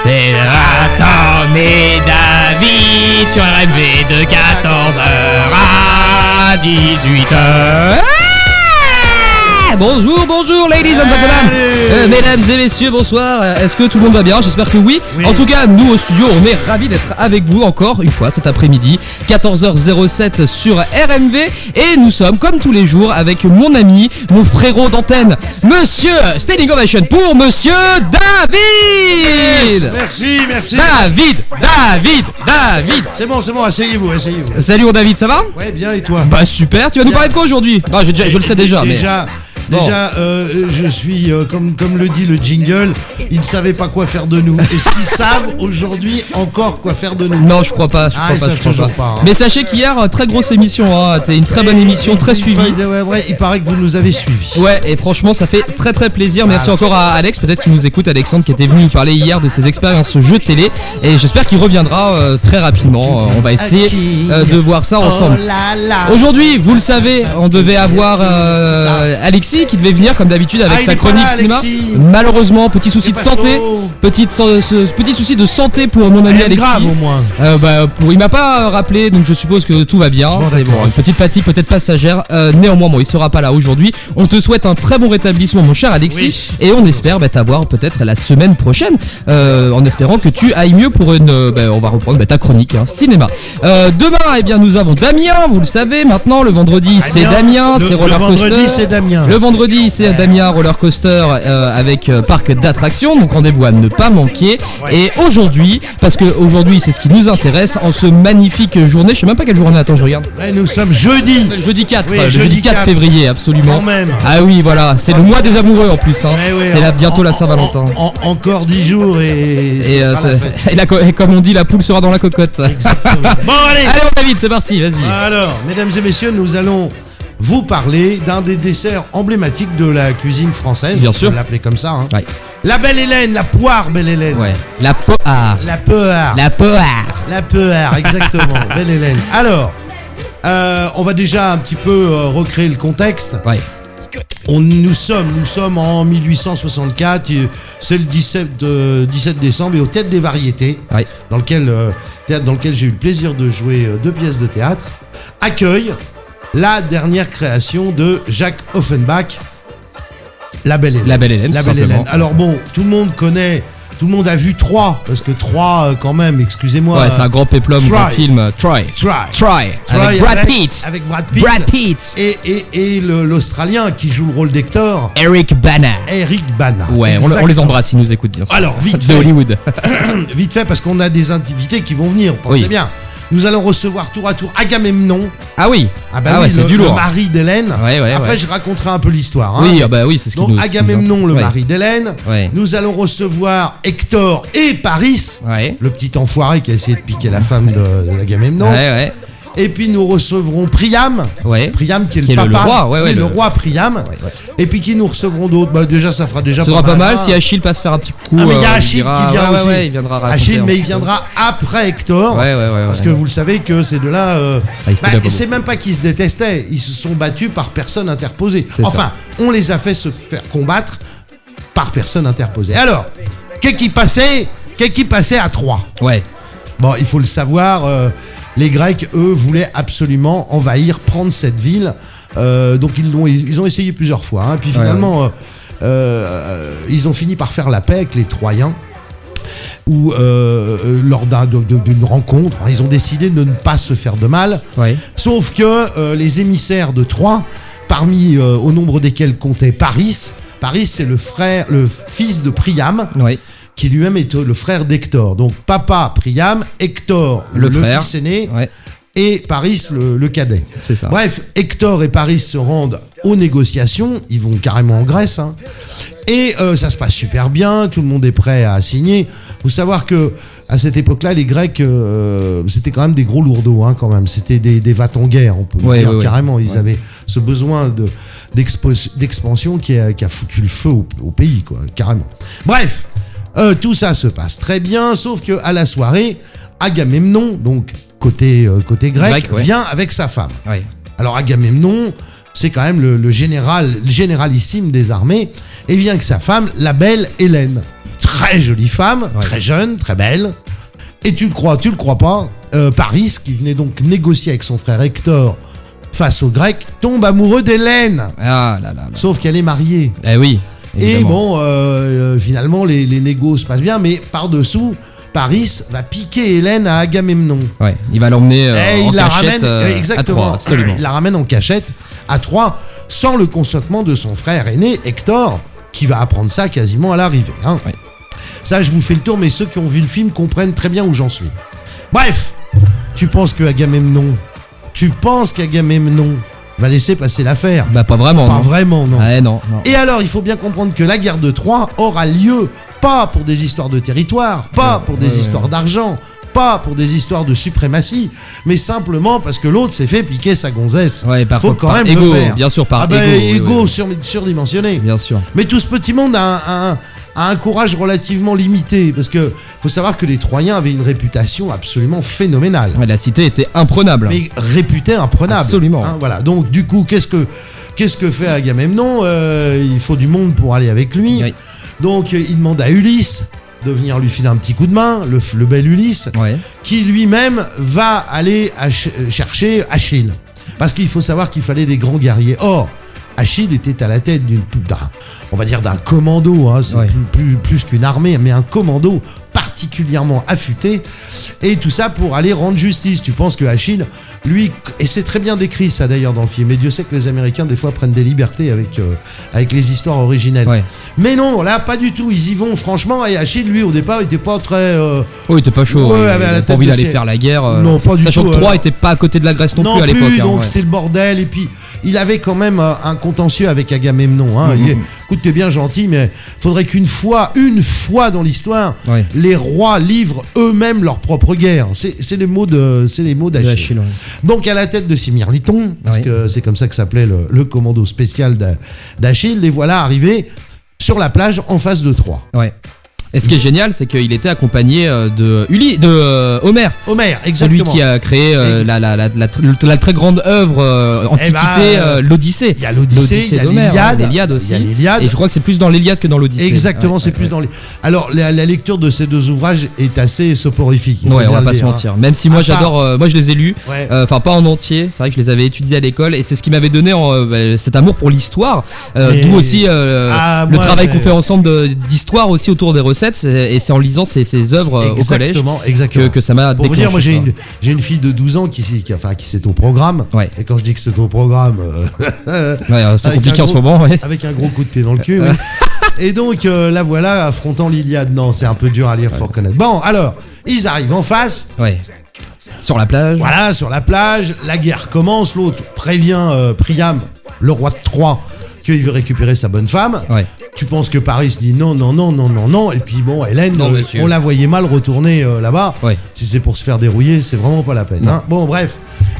C'est Tom et David sur RMV de 14h à 18h. Bonjour, ladies and gentlemen. Mesdames et messieurs, bonsoir. Est-ce que tout le monde va bien? J'espère que oui. En tout cas, nous au studio, on est ravis d'être avec vous encore une fois cet après-midi, 14h07 sur RMV. Et nous sommes, comme tous les jours, avec mon ami, mon frérot d'antenne, Monsieur Standing Ovation pour Monsieur David. Merci. David. C'est bon, asseyez-vous. Salut mon David, ça va? Ouais, bien, et toi? Bah super, tu vas nous parler de quoi aujourd'hui? Non, je le sais déjà, mais... Déjà, je suis, comme le dit le jingle, ils ne savaient pas quoi faire de nous. Est-ce qu'ils savent aujourd'hui encore quoi faire de nous? Non, je crois pas. Mais sachez qu'hier, très grosse émission, hein. C'était une très bonne émission, très suivie. Ouais, il paraît que vous nous avez suivis. Ouais, et franchement, ça fait très très plaisir. Merci encore à Alex, peut-être qu'il nous écoute, Alexandre, qui était venu nous parler hier de ses expériences jeux télé. Et j'espère qu'il reviendra très rapidement. On va essayer de voir ça ensemble. Aujourd'hui, vous le savez, on devait avoir Alexis qui devait venir comme d'habitude avec sa chronique cinéma. Malheureusement, petit souci de santé, petit souci de santé pour mon ami Alexis. Grave au moins. Il m'a pas rappelé, donc je suppose que tout va bien. Une petite fatigue peut-être passagère. Néanmoins, il sera pas là aujourd'hui. On te souhaite un très bon rétablissement, mon cher Alexis, et on espère t'avoir peut-être la semaine prochaine, en espérant que tu ailles mieux pour on va reprendre ta chronique cinéma. Demain, nous avons Damien. Vous le savez maintenant. Le vendredi, c'est Damien, c'est Roller Coaster. Le vendredi, c'est Damien. Le vendredi, c'est Damien Roller Coaster avec parc d'attractions, donc rendez-vous à ne pas manquer. Et aujourd'hui, parce que aujourd'hui c'est ce qui nous intéresse, en ce magnifique journée, je sais même pas quelle journée, attends je regarde. Nous sommes jeudi. Jeudi 4, oui, jeudi 4 février, absolument. Quand même. Ah oui, voilà, c'est le mois des amoureux en plus. C'est là bientôt la Saint-Valentin. Encore 10 jours et comme on dit, la poule sera dans la cocotte. Exactement. Bon allez, mon David, c'est parti, vas-y. Alors, mesdames et messieurs, nous allons vous parler d'un des desserts emblématiques de la cuisine française. Bien sûr. On l'appelait comme ça. Ouais. La Belle Hélène, la poire Belle Hélène. Ouais. La poire. La poire, exactement. Belle Hélène. Alors, on va déjà un petit peu recréer le contexte. Ouais. Nous sommes en 1864, c'est le 17 décembre, et au Théâtre des Variétés, dans lequel j'ai eu le plaisir de jouer 2 pièces de théâtre, accueille la dernière création de Jacques Offenbach, La Belle Hélène. La Belle Hélène. Alors bon, tout le monde a vu 3, parce que 3 quand même, excusez-moi. Ouais, c'est un grand péplum, un film. Try. Avec Brad Pitt. Et l'Australien qui joue le rôle d'Hector. Eric Bana. Ouais, on les embrasse, ils nous écoutent bien sûr. Alors, vite de fait. Hollywood. Vite fait, parce qu'on a des invités qui vont venir, pensez bien. Nous allons recevoir tour à tour Agamemnon. Ah oui. C'est du lourd. Le mari d'Hélène. Après, je raconterai un peu l'histoire. Oui, c'est ce qui nous... Donc, Agamemnon, le mari d'Hélène. Nous allons recevoir Hector et Paris, le petit enfoiré qui a essayé de piquer la femme d'Agamemnon. Et puis nous recevrons Priam, Priam qui est le papa, le roi Priam. Et puis qui nous recevront d'autres. Déjà, ça fera déjà. Ça sera pas mal si Achille passe faire un petit coup. Mais il y a Achille qui vient aussi. Il viendra Achille, mais il viendra après Hector. Parce que vous le savez que ces deux-là, c'est même pas qu'ils se détestaient, ils se sont battus par personne interposée. Enfin, on les a fait se faire combattre par personne interposée. Alors, qu'est-ce qui passait à Troie? Bon, il faut le savoir. Les Grecs, eux, voulaient absolument prendre cette ville. Donc ils ont essayé plusieurs fois. Puis finalement, ils ont fini par faire la paix avec les Troyens. Où lors d'une rencontre, ils ont décidé de ne pas se faire de mal. Sauf que les émissaires de Troie, parmi au nombre desquels comptait Paris, c'est le fils de Priam. Qui lui-même est le frère d'Hector. Donc papa Priam, Hector le fils aîné, et Paris le cadet. C'est ça. Bref, Hector et Paris se rendent aux négociations, ils vont carrément en Grèce, et ça se passe super bien, tout le monde est prêt à signer. Faut savoir que à cette époque-là, les Grecs, c'était quand même des gros lourdeaux, quand même. C'était des vats en guerre, on peut dire carrément. Ils avaient ce besoin d'expansion qui a foutu le feu au pays, quoi, carrément. Bref. Tout ça se passe très bien, sauf que à la soirée, Agamemnon, donc côté grec, vient avec sa femme. Alors Agamemnon, c'est quand même le généralissime des armées, et vient avec sa femme, la Belle Hélène. très jolie femme, très jeune, très belle. Et tu le crois pas, Paris, qui venait donc négocier avec son frère Hector face aux Grecs, tombe amoureux d'Hélène. Ah là là. Sauf qu'elle est mariée. Eh oui. Évidemment. Et finalement, les négos se passent bien, mais par-dessous, Paris va piquer Hélène à Agamemnon. Ouais, il va l'emmener en cachette à Troie, absolument. Il la ramène en cachette à Troie, sans le consentement de son frère aîné, Hector, qui va apprendre ça quasiment à l'arrivée. Hein. Ouais. Ça, je vous fais le tour, mais ceux qui ont vu le film comprennent très bien où j'en suis. Bref, tu penses qu'Agamemnon va laisser passer l'affaire? Bah pas vraiment. Pas vraiment, non. Ouais, non. Et alors, il faut bien comprendre que la guerre de Troie aura lieu pas pour des histoires de territoire, pas pour des histoires d'argent, pas pour des histoires de suprématie, mais simplement parce que l'autre s'est fait piquer sa gonzesse. Ouais, faut quand même ego, le faire. Bien sûr, par ego surdimensionné. Bien sûr. Mais tout ce petit monde a un courage relativement limité, parce que faut savoir que les Troyens avaient une réputation absolument phénoménale. Ouais, la cité était imprenable. Mais réputée imprenable. Absolument. Hein, voilà. Donc du coup, qu'est-ce que fait Agamemnon? Il faut du monde pour aller avec lui. Oui. Donc il demande à Ulysse de venir lui filer un petit coup de main, le bel Ulysse, qui lui-même va aller chercher Achille. Parce qu'il faut savoir qu'il fallait des grands guerriers. Or, Achille était à la tête d'un commando, hein, c'est plus qu'une armée, mais un commando particulièrement affûté, et tout ça pour aller rendre justice. Tu penses que Achille, lui, et c'est très bien décrit ça d'ailleurs dans le film, et Dieu sait que les Américains des fois prennent des libertés avec les histoires originelles. Ouais. Mais non, là pas du tout, ils y vont franchement, et Achille, lui, au départ, il était pas très... il était pas chaud, il avait pas envie d'aller faire la guerre. Non, pas du tout. Sachant que Troie était pas à côté de la Grèce non plus à l'époque. Donc c'était le bordel, et puis il avait quand même un contentieux avec Agamemnon. Hein. Écoute, t'es bien gentil, mais faudrait qu'une fois dans l'histoire, les rois livrent eux-mêmes leur propre guerre. C'est les mots d'Achille. Donc à la tête de Simyrliton, parce que c'est comme ça que s'appelait le commando spécial d'Achille, les voilà arrivés sur la plage en face de Troie. Ouais. Et ce qui est génial, c'est qu'il était accompagné de Homère. Homère, exactement. Celui qui a créé la très grande œuvre antiquité, l'Odyssée. Il y a l'Odyssée, il y a l'Iliade aussi. Et je crois que c'est plus dans l'Iliade que dans l'Odyssée. Exactement, c'est plus dans les... Alors, la lecture de ces deux ouvrages est assez soporifique. Ouais, on va pas se mentir. Même si moi j'adore, moi je les ai lus, enfin pas en entier, c'est vrai que je les avais étudiés à l'école, et c'est ce qui m'avait donné cet amour pour l'histoire, d'où aussi le travail qu'on fait ensemble d'histoire aussi autour des recettes. Et c'est en lisant ces œuvres au collège que ça m'a déclenché. Pour vous dire, moi j'ai une fille de 12 ans qui s'est au programme. Ouais. Et quand je dis que c'est au programme, c'est compliqué en ce moment. Avec un gros coup de pied dans le cul. Et donc la voilà affrontant l'Iliade. Non, c'est un peu dur à lire, faut reconnaître. Bon, alors, ils arrivent en face. Ouais. Sur la plage. Voilà, sur la plage. La guerre commence. L'autre prévient Priam, le roi de Troie, qu'il veut récupérer sa bonne femme. Ouais. Tu penses que Paris dit non. Et puis bon, Hélène, on la voyait mal retourner là-bas. Ouais. Si c'est pour se faire dérouiller, c'est vraiment pas la peine. Hein. Bon, bref.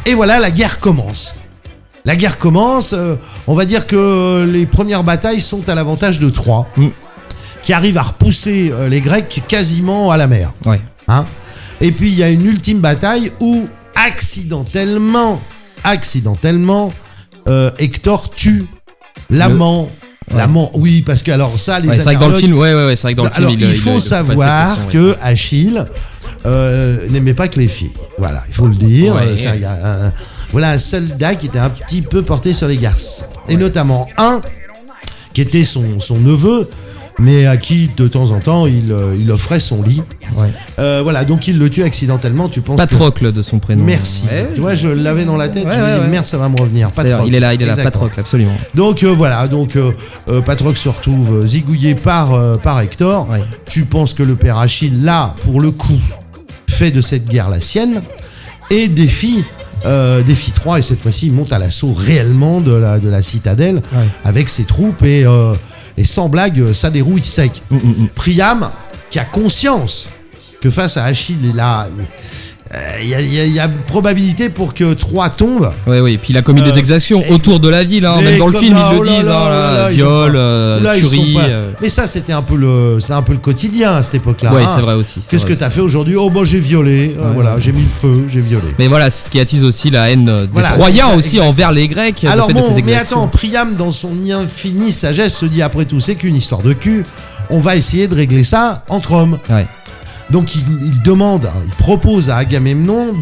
Et voilà, la guerre commence. On va dire que les premières batailles sont à l'avantage de Troie, qui arrive à repousser les Grecs quasiment à la mer. Ouais. Hein. Et puis il y a une ultime bataille où accidentellement, Hector tue l'amant. L'amant, oui, parce que alors ça, les c'est vrai que dans le film, c'est vrai que dans le film, il faut savoir que Achille n'aimait pas que les filles. Voilà, il faut le dire. Voilà un soldat qui était un petit peu porté sur les garçons, et notamment un qui était son neveu, mais à qui de temps en temps il offrait son lit. Ouais. Voilà, donc il le tue accidentellement. Tu penses Patrocle de son prénom. Merci. Ouais. Tu vois, je l'avais dans la tête. Je me dis merde, ça va me revenir. Patrocle. Il est là, Patrocle, absolument. Donc voilà, Patrocle se retrouve zigouillé par Hector. Ouais. Tu penses que le père Achille, là, pour le coup, fait de cette guerre la sienne et défie Troie, et cette fois-ci il monte à l'assaut réellement de la citadelle avec ses troupes, et sans blague, ça dérouille sec. Priam, qui a conscience que face à Achille, il y a probabilité pour que Troie tombe. Oui, et puis il a commis des exactions autour de la ville, hein, même dans le film ils le disent, viol, tuerie. Mais ça c'était un peu le quotidien à cette époque-là. Oui, c'est vrai aussi. Qu'est-ce que t'as fait aujourd'hui? Oh bah j'ai violé, voilà, j'ai mis le feu, j'ai violé. Mais voilà, c'est ce qui attise aussi la haine des Troyens aussi envers les Grecs. Alors bon, mais attends, Priam dans son infinie sagesse se dit après tout, c'est qu'une histoire de cul. on va essayer de régler ça entre hommes. Ouais. Donc il propose à Agamemnon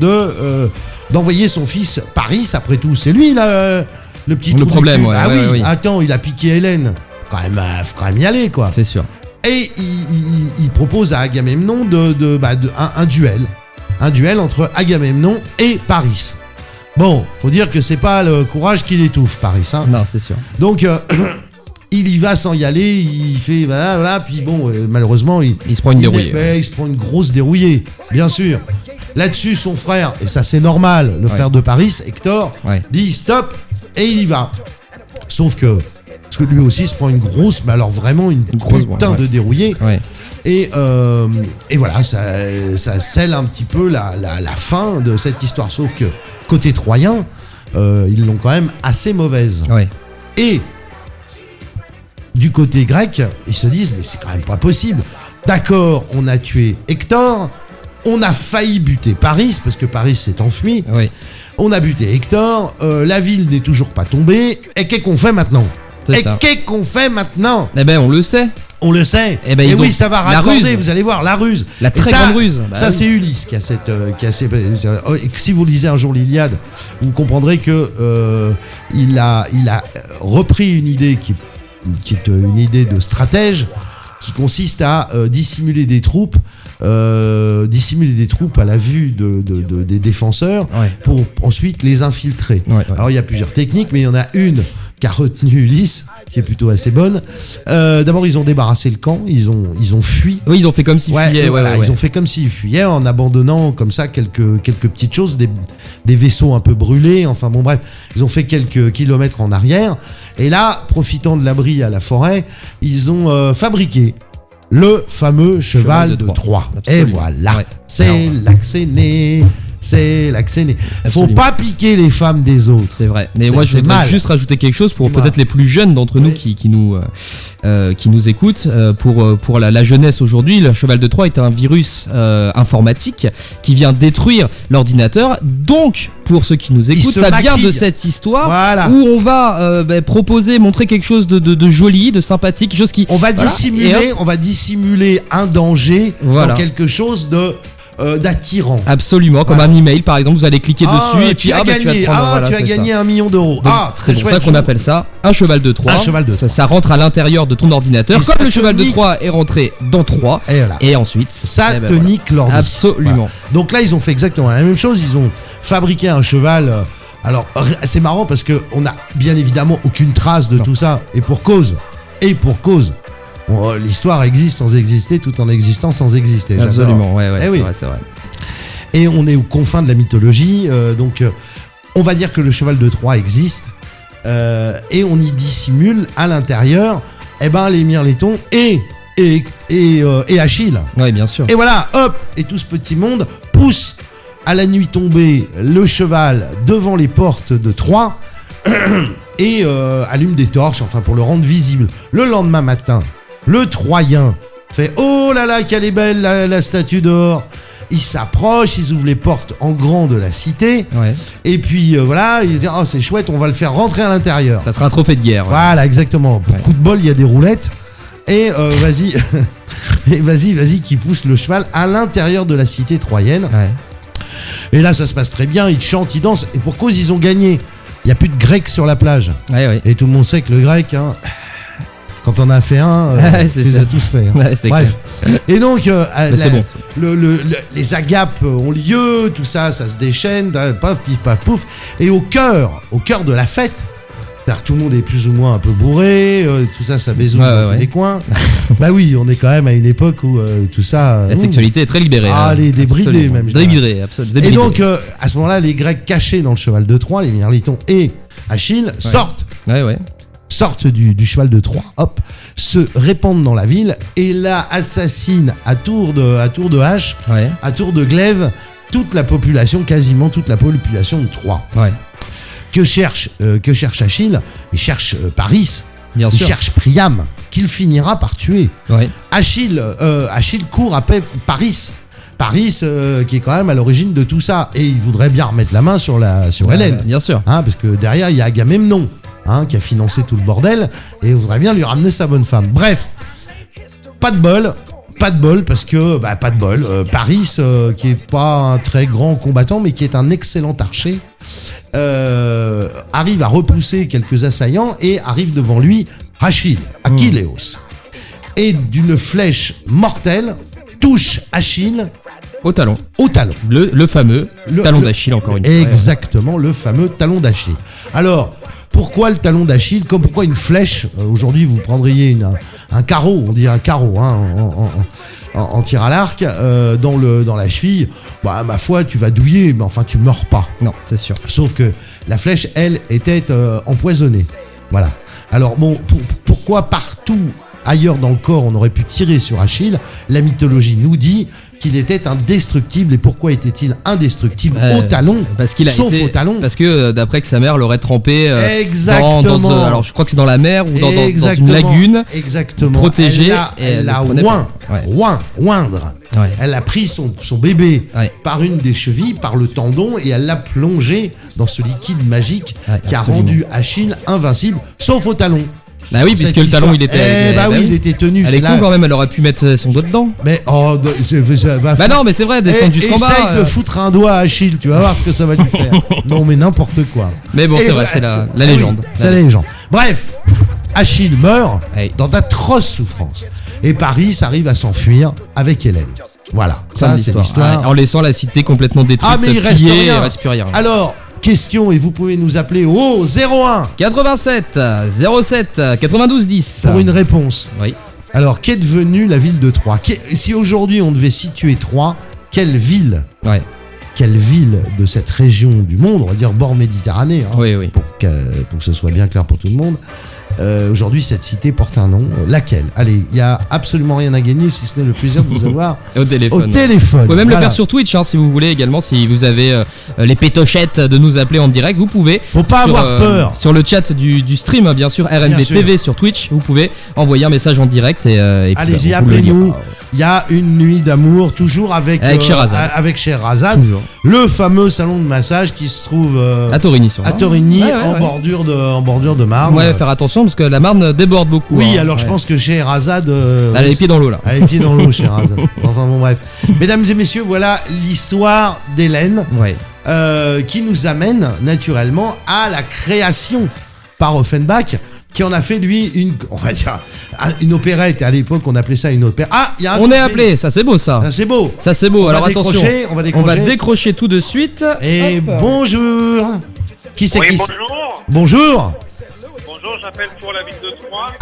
d'envoyer son fils Paris. Après tout, c'est lui là, le petit trou problème. Du cul. Oui. Attends, il a piqué Hélène. Faut quand même y aller, quoi. C'est sûr. Et il propose à Agamemnon un duel entre Agamemnon et Paris. Bon, faut dire que c'est pas le courage qui l'étouffe, Paris. Hein. Non, c'est sûr. Donc il y va sans y aller, il fait voilà, puis bon, malheureusement, il se prend une dérouillée. Il se prend une grosse dérouillée, bien sûr. Là-dessus, son frère, et ça c'est normal, le frère de Paris, Hector, dit stop, et il y va. Sauf que, parce que lui aussi se prend une grosse, mais alors vraiment une putain de dérouillée. Ouais. Et voilà, ça scelle un petit peu la fin de cette histoire. Sauf que, côté troyen, ils l'ont quand même assez mauvaise. Ouais. Et du côté grec, ils se disent mais c'est quand même pas possible. D'accord, on a tué Hector, on a failli buter Paris parce que Paris s'est enfui. Oui. On a buté Hector, la ville n'est toujours pas tombée. Et qu'est-ce qu'on fait maintenant ? Eh ben on le sait. On le sait. Eh ben, et oui, ça va raccorder, vous allez voir, la ruse. La très grande ruse. Ça, c'est Ulysse qui a si vous lisez un jour l'Iliade, vous comprendrez que il a repris une idée qui est une idée de stratège qui consiste à dissimuler des troupes à la vue des défenseurs pour ensuite les infiltrer. Alors il y a plusieurs techniques, mais il y en a une qu'a retenu Ulysse, qui est plutôt assez bonne. D'abord, ils ont débarrassé le camp, ils ont fui. Oui, ils ont fait comme s'ils fuyaient. Ils ont fait comme s'ils fuyaient en abandonnant comme ça quelques petites choses, des vaisseaux un peu brûlés. Enfin bon, bref, ils ont fait quelques kilomètres en arrière. Et là, profitant de l'abri à la forêt, ils ont fabriqué le fameux cheval de Troie. Et voilà, c'est l'accéné. C'est l'accéné. Faut pas piquer les femmes des autres. C'est vrai. Mais moi, je voudrais juste rajouter quelque chose pour peut-être les plus jeunes d'entre nous qui nous écoutent. Pour la jeunesse aujourd'hui, le cheval de Troie est un virus informatique qui vient détruire l'ordinateur. Donc, pour ceux qui nous écoutent, ça vient de cette histoire où on va montrer quelque chose de joli, de sympathique, chose qui. On va dissimuler un danger dans quelque chose d'attirant. Absolument, comme un email par exemple, vous allez cliquer dessus et puis tu as gagné 1 million d'euros. Très chouette. C'est pour ça qu'on appelle ça un cheval de Troie. Ça rentre à l'intérieur de ton ordinateur, comme le cheval de Troie est rentré dans Troie. Et ensuite, ça te nique l'ordi. Absolument. Voilà. Donc là, ils ont fait exactement la même chose. Ils ont fabriqué un cheval. Alors, c'est marrant parce qu'on n'a bien évidemment aucune trace de tout ça. Et pour cause. Bon, l'histoire existe sans exister, tout en existant sans exister. Absolument, c'est vrai. Et on est aux confins de la mythologie, donc on va dire que le cheval de Troie existe, et on y dissimule à l'intérieur, les Mirlétons et Achille. Oui, bien sûr. Et voilà, hop, et tout ce petit monde pousse à la nuit tombée le cheval devant les portes de Troie et allume des torches, pour le rendre visible. Le lendemain matin, le Troyen fait « Oh là là, qu'elle est belle la statue d'or !» Ils s'approchent, ils ouvrent les portes en grand de la cité. Et puis ils disent « Oh, c'est chouette, on va le faire rentrer à l'intérieur. » Ça sera un trophée de guerre. Voilà, exactement. Pour coup de bol, il y a des roulettes. Et vas-y, qui pousse le cheval à l'intérieur de la cité troyenne. Et là, ça se passe très bien. Ils chantent, ils dansent. Et pour cause, ils ont gagné. Il n'y a plus de Grecs sur la plage. Et tout le monde sait que le Grec... Quand on a fait un, tu les as tous fait. Bref. Et donc, les agapes ont lieu, tout ça, ça se déchaîne, paf, pif, paf, pouf. Et au cœur de la fête, tout le monde est plus ou moins un peu bourré, tout ça, ça baise dans tous les coins. Oui, on est quand même à une époque où tout ça. La sexualité est très libérée. Les débridés même. Débridés, absolument. Et donc, à ce moment-là, les Grecs cachés dans le cheval de Troie, les Mirlétons et Achille, sortent. Sortent du cheval de Troie, hop, se répandent dans la ville et là assassinent à tour de hache, à tour de glaive, quasiment toute la population de Troie. Que cherche Achille ? Il cherche Paris. Il cherche Priam, qu'il finira par tuer. Achille court après Paris. Paris qui est quand même à l'origine de tout ça et il voudrait bien remettre la main sur Hélène. Bien sûr. Parce que derrière il y a Agamemnon. Qui a financé tout le bordel et voudrait bien lui ramener sa bonne femme. Bref, pas de bol parce que pas de bol. Paris, qui est pas un très grand combattant, mais qui est un excellent archer, arrive à repousser quelques assaillants et arrive devant lui Achilleos, et d'une flèche mortelle touche Achille au talon. Le fameux talon d'Achille, encore une fois. Exactement, le fameux talon d'Achille. Alors, pourquoi le talon d'Achille? Pourquoi une flèche? Aujourd'hui, vous prendriez un carreau, on dit un carreau, hein, en tir à l'arc, dans la cheville. Ma foi, tu vas douiller, mais enfin, tu meurs pas. Non, c'est sûr. Sauf que la flèche, elle, était empoisonnée. Voilà. Alors, bon, pourquoi partout ailleurs dans le corps on aurait pu tirer sur Achille? La mythologie nous dit qu'il était indestructible. Et pourquoi était-il indestructible au talon? Au talon. Parce que d'après que sa mère l'aurait trempé exactement. Alors je crois que c'est dans la mer ou dans une lagune. Exactement. Protégée. Elle l'a oindre. Ouais. Elle a pris son bébé par une des chevilles, par le tendon, et elle l'a plongé dans ce liquide magique qui a rendu Achille invincible, sauf au talon. Bah oui, puisque le talon il était. Il était tenu. Elle est con quand même, elle aurait pu mettre son doigt dedans. Mais non, mais c'est vrai, descendre jusqu'en bas. Essaye de foutre un doigt à Achille, tu vas voir ce que ça va lui faire. Non, mais n'importe quoi. Mais bon, c'est vrai, c'est la légende. C'est la légende. Bref, Achille meurt dans d'atroces souffrances. Et Paris arrive à s'enfuir avec Hélène. Voilà, ça c'est l'histoire. En laissant la cité complètement détruite, mais il reste plus rien. Alors, question, et vous pouvez nous appeler au 01 87 07 92 10 pour une réponse. Oui. Alors, qu'est devenue la ville de Troyes? Si aujourd'hui on devait situer Troyes, quelle ville de cette région du monde, on va dire bord Méditerranée, pour que ce soit bien clair pour tout le monde, aujourd'hui cette cité porte un nom, laquelle? Allez, il n'y a absolument rien à gagner si ce n'est le plaisir de vous avoir au téléphone. Vous pouvez même le faire sur Twitch si vous voulez également, si vous avez les pétochettes de nous appeler en direct, vous pouvez. Faut pas avoir peur. Sur le chat du stream, bien sûr, RMB TV sur Twitch, vous pouvez envoyer un message en direct et allez-y, appelez-nous. Il y a une nuit d'amour, toujours avec Scheherazade, le fameux salon de massage qui se trouve à Torigny, en bordure de Marne. Ouais, faire attention parce que la Marne déborde beaucoup. Oui, alors je pense que Scheherazade elle a les pieds dans l'eau là. Elle a les pieds dans l'eau, Scheherazade. Enfin bon, bref. Mesdames et messieurs, voilà l'histoire d'Hélène qui nous amène naturellement à la création par Offenbach, qui en a fait lui une opérette. À l'époque on appelait ça une opérette. On est appelé, ça c'est beau ça. Ça c'est beau. Alors attention, on va décrocher tout de suite. Et bonjour. Qui c'est? Bonjour, j'appelle pour la ville de Troyes.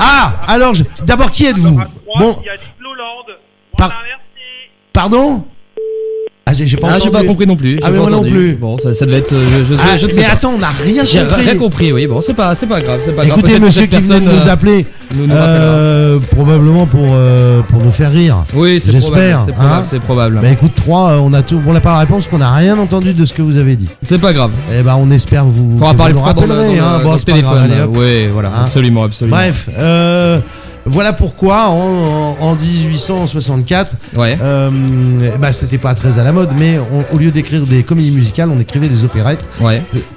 Alors d'abord qui êtes-vous? Bon. Il y a Nick Loland. Pardon? J'ai pas compris non plus. Mais moi non plus. Bon, ça devait être. Mais attends, on n'a rien compris. J'ai rien compris, oui. Bon, c'est pas grave. Écoutez, monsieur qui venait de nous appeler, probablement pour nous faire rire. Oui, j'espère. C'est probable. Bah écoute, 3, on n'a pas la réponse, qu'on n'a rien entendu de ce que vous avez dit. C'est pas grave. On espère vous. Faudra parler plus tard dans le téléphone. Oui, voilà, absolument. Bref. Voilà pourquoi en 1864, c'était pas très à la mode, mais au lieu d'écrire des comédies musicales, on écrivait des opérettes.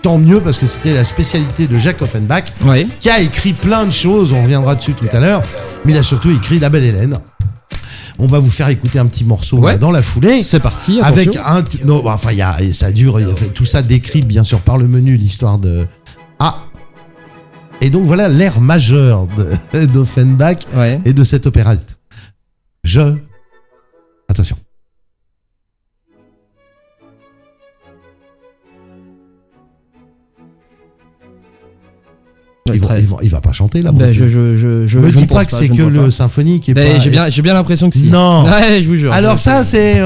Tant mieux, parce que c'était la spécialité de Jacques Offenbach, qui a écrit plein de choses, on reviendra dessus tout à l'heure, mais il a surtout écrit La Belle Hélène. On va vous faire écouter un petit morceau dans la foulée. C'est parti. Avec ça dure, tout ça décrit bien sûr par le menu l'histoire de. Et donc voilà l'air majeur d'Offenbach et de cette opérette. Attention. Il va pas chanter là. Me dis pas que c'est que le symphonique. J'ai bien l'impression que si. Non. Ouais, je vous jure. Alors ça c'est,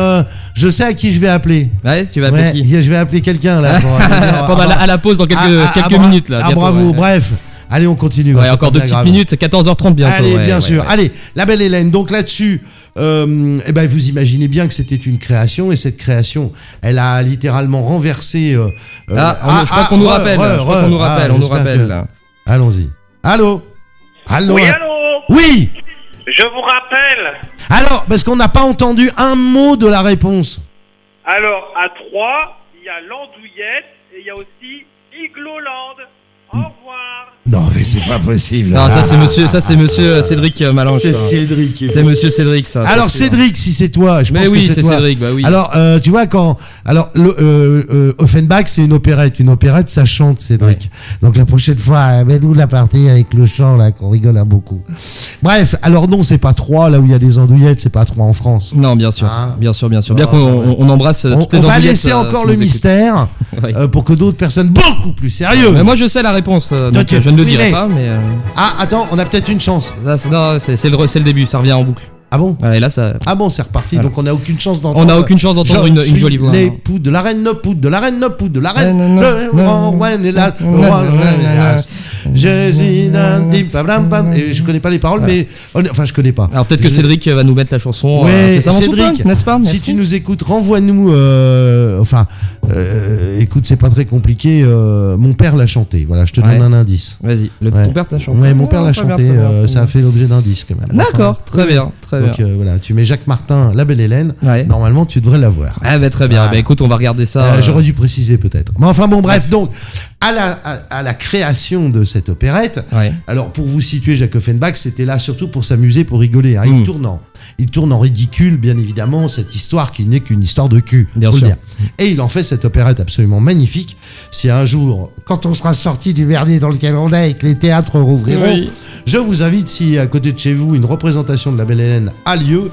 je sais à qui je vais appeler. Ouais, tu vas appeler qui? Je vais appeler quelqu'un là. À la pause dans quelques minutes là. Bravo. Bref. Allez, on continue. Encore 2 petites minutes, 14h30 bientôt. Allez, bien sûr. Allez, La Belle Hélène. Donc là-dessus, vous imaginez bien que c'était une création, et cette création, elle a littéralement renversé. Je crois qu'on nous rappelle. On nous rappelle. Allons-y. Allô. Oui, allô. Oui. Je vous rappelle. Alors, parce qu'on n'a pas entendu un mot de la réponse. Alors, à Troyes, il y a l'Andouillette et il y a aussi Igloland. Au revoir. revoir. Non, mais c'est pas possible. Non, ça c'est monsieur Cédric Malange. C'est Cédric. C'est monsieur Cédric, ça. Alors Cédric, si c'est toi, je pense que c'est toi. Mais oui, c'est Cédric, bah oui. Alors, tu vois Offenbach, c'est une opérette. Une opérette, ça chante, Cédric. Ouais. Donc la prochaine fois, mets-nous la partie avec le chant là, qu'on rigole à beaucoup. Bref, alors non, c'est pas Troyes, là où il y a des andouillettes, c'est pas Troyes en France. Non, bien sûr, bien sûr. Bien qu'on embrasse toutes les andouillettes. On va laisser encore le mystère pour que d'autres personnes beaucoup plus sérieuses. Mais moi, je sais la réponse, donc je ne le dirai pas. Mais Ah, attends, on a peut-être une chance. Non, c'est le début, ça revient en boucle. Ah bon? Et là, ça... Ah bon, c'est reparti. Voilà. Donc on n'a aucune chance d'entendre. On n'a aucune chance d'entendre une jolie voix. L'époux de la reine, de la reine, de la reine. Le roi est là, le roi est là. Et je connais pas les paroles, mais enfin je connais pas. Alors peut-être que Cédric va nous mettre la chanson. Ouais, c'est ça, Cédric, n'est-ce pas? Si tu nous écoutes, renvoie-nous. Écoute, c'est pas très compliqué. Mon père l'a chanté. Voilà, je te donne un indice. Vas-y. Ton père t'a chanté. Ouais, mon père l'a chanté. Ça a fait l'objet d'indices quand même. D'accord, très bien. Donc voilà, tu mets Jacques Martin, La Belle Hélène. Normalement, tu devrais l'avoir. Ah bah très bien. Bah écoute, on va regarder ça. J'aurais dû préciser peut-être. Mais enfin bon, bref. Donc à la création de cette opérette. Alors pour vous situer, Jacques Offenbach, c'était là surtout pour s'amuser, pour rigoler. Hein. Il tourne en ridicule, bien évidemment, cette histoire qui n'est qu'une histoire de cul. Bien sûr. Et il en fait cette opérette absolument magnifique. Si un jour, quand on sera sorti du merdier dans lequel on est et que les théâtres rouvriront, je vous invite, si à côté de chez vous une représentation de La Belle Hélène a lieu,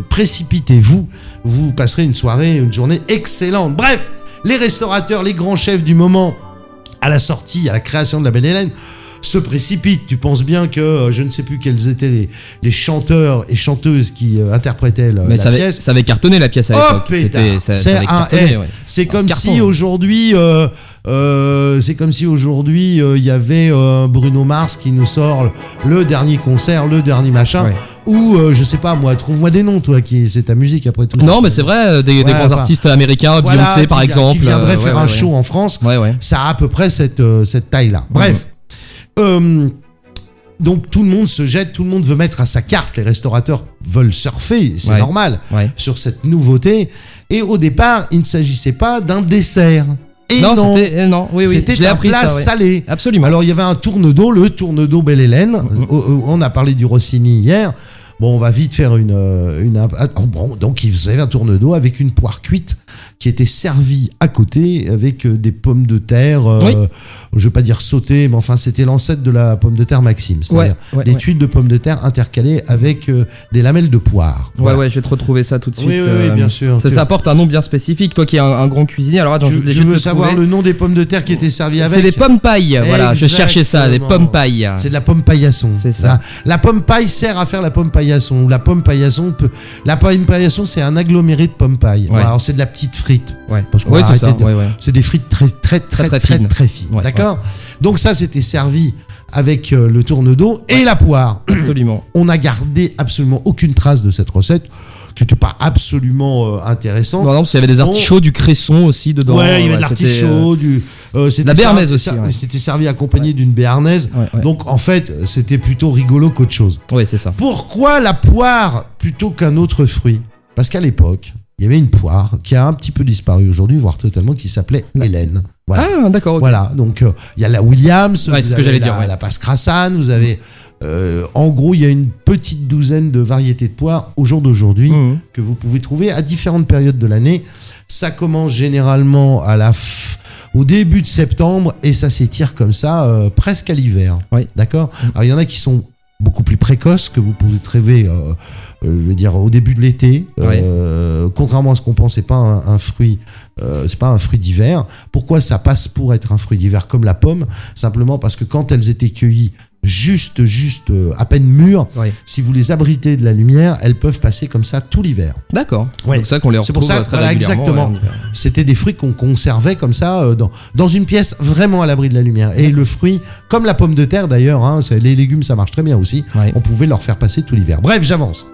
précipitez-vous, vous passerez une journée excellente. Bref, les restaurateurs, les grands chefs du moment, à la sortie, à la création de La Belle Hélène, se précipitent. Tu penses bien que je ne sais plus quels étaient les chanteurs et chanteuses qui interprétaient la pièce. Ça avait cartonné la pièce à l'époque. C'est comme si aujourd'hui il y avait Bruno Mars qui nous sort le dernier concert, le dernier machin. Ou je sais pas moi, trouve-moi des noms, toi, c'est ta musique après tout. Non, mais c'est vrai, des grands artistes américains, Beyoncé par exemple, qui viendraient faire un show en France. Ça a à peu près cette taille-là. Bref. Donc tout le monde se jette, tout le monde veut mettre à sa carte, les restaurateurs veulent surfer, c'est normal, sur cette nouveauté. Et au départ, il ne s'agissait pas d'un dessert. Et c'était un plat salé. Absolument. Alors il y avait un tourne-dos, le tourne-dos Belle Hélène. On a parlé du Rossini hier. Bon, on va vite faire donc ils faisaient un tourne-dos avec une poire cuite qui était servie à côté avec des pommes de terre, je veux pas dire sautées, mais enfin c'était l'ancêtre de la pomme de terre Maxime, c'est-à-dire les tuiles de pommes de terre intercalées avec des lamelles de poire. Ouais, je vais te retrouver ça tout de suite. Oui, bien sûr. Ça apporte un nom bien spécifique. Toi qui es un grand cuisinier, alors attends, tu veux savoir le nom des pommes de terre qui étaient servies avec? C'est les pommes pailles. Voilà, je cherchais ça, les pommes pailles. C'est de la pomme paillasson. C'est ça. La pomme paille sert à faire la pomme paillasson. La pomme paillasson, c'est un aggloméré de pommes paille. Alors c'est de la petite frite. Parce qu'on c'est ça. C'est des frites très fines. D'accord. Donc ça, c'était servi avec le tourne-dos et la poire. Absolument. On n'a gardé absolument aucune trace de cette recette, qui n'était pas absolument intéressante. Par exemple, il y avait des artichauts, du cresson aussi dedans. Ouais, il y avait de l'artichaut, la béarnaise aussi. C'était servi accompagné d'une béarnaise. Donc en fait, c'était plutôt rigolo qu'autre chose. Oui, c'est ça. Pourquoi la poire plutôt qu'un autre fruit? Parce qu'à l'époque, il y avait une poire qui a un petit peu disparu aujourd'hui, voire totalement, qui s'appelait Hélène. Voilà. Ah, d'accord. Okay. Voilà, donc il y a la Williams, c'est ce que j'allais dire, la Passe-Crassan, vous avez... en gros, il y a une petite douzaine de variétés de poires au jour d'aujourd'hui que vous pouvez trouver à différentes périodes de l'année. Ça commence généralement au début de septembre et ça s'étire comme ça presque à l'hiver. D'accord. Alors il y en a qui sont beaucoup plus précoces que vous pouvez trouver je veux dire au début de l'été. Contrairement à ce qu'on pense, c'est pas un fruit d'hiver. Pourquoi ça passe pour être un fruit d'hiver comme la pomme? Simplement parce que quand elles étaient cueillies juste à peine mûres, si vous les abritez de la lumière, elles peuvent passer comme ça tout l'hiver. D'accord. C'est pour ça qu'on les retrouve très régulièrement. Exactement. C'était des fruits qu'on conservait comme ça dans une pièce vraiment à l'abri de la lumière. Et le fruit, comme la pomme de terre d'ailleurs, les légumes ça marche très bien aussi. On pouvait leur faire passer tout l'hiver. Bref, j'avance.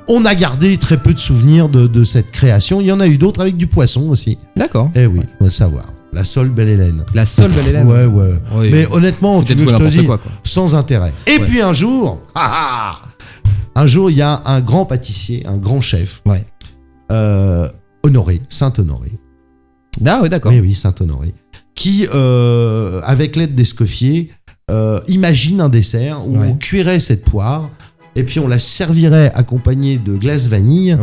On a gardé très peu de souvenirs de cette création. Il y en a eu d'autres avec du poisson aussi. D'accord. Eh oui, on va savoir. La Sole Belle Hélène. La Sole Belle Hélène. Ouais. Mais honnêtement, tu veux que je te dise, sans intérêt. Et puis un jour, il y a un grand pâtissier, un grand chef, Honoré, Saint-Honoré. Ah oui, d'accord. Oui, Saint-Honoré, qui, avec l'aide d'Escoffier, imagine un dessert où on cuirait cette poire et puis on la servirait accompagnée de glace vanille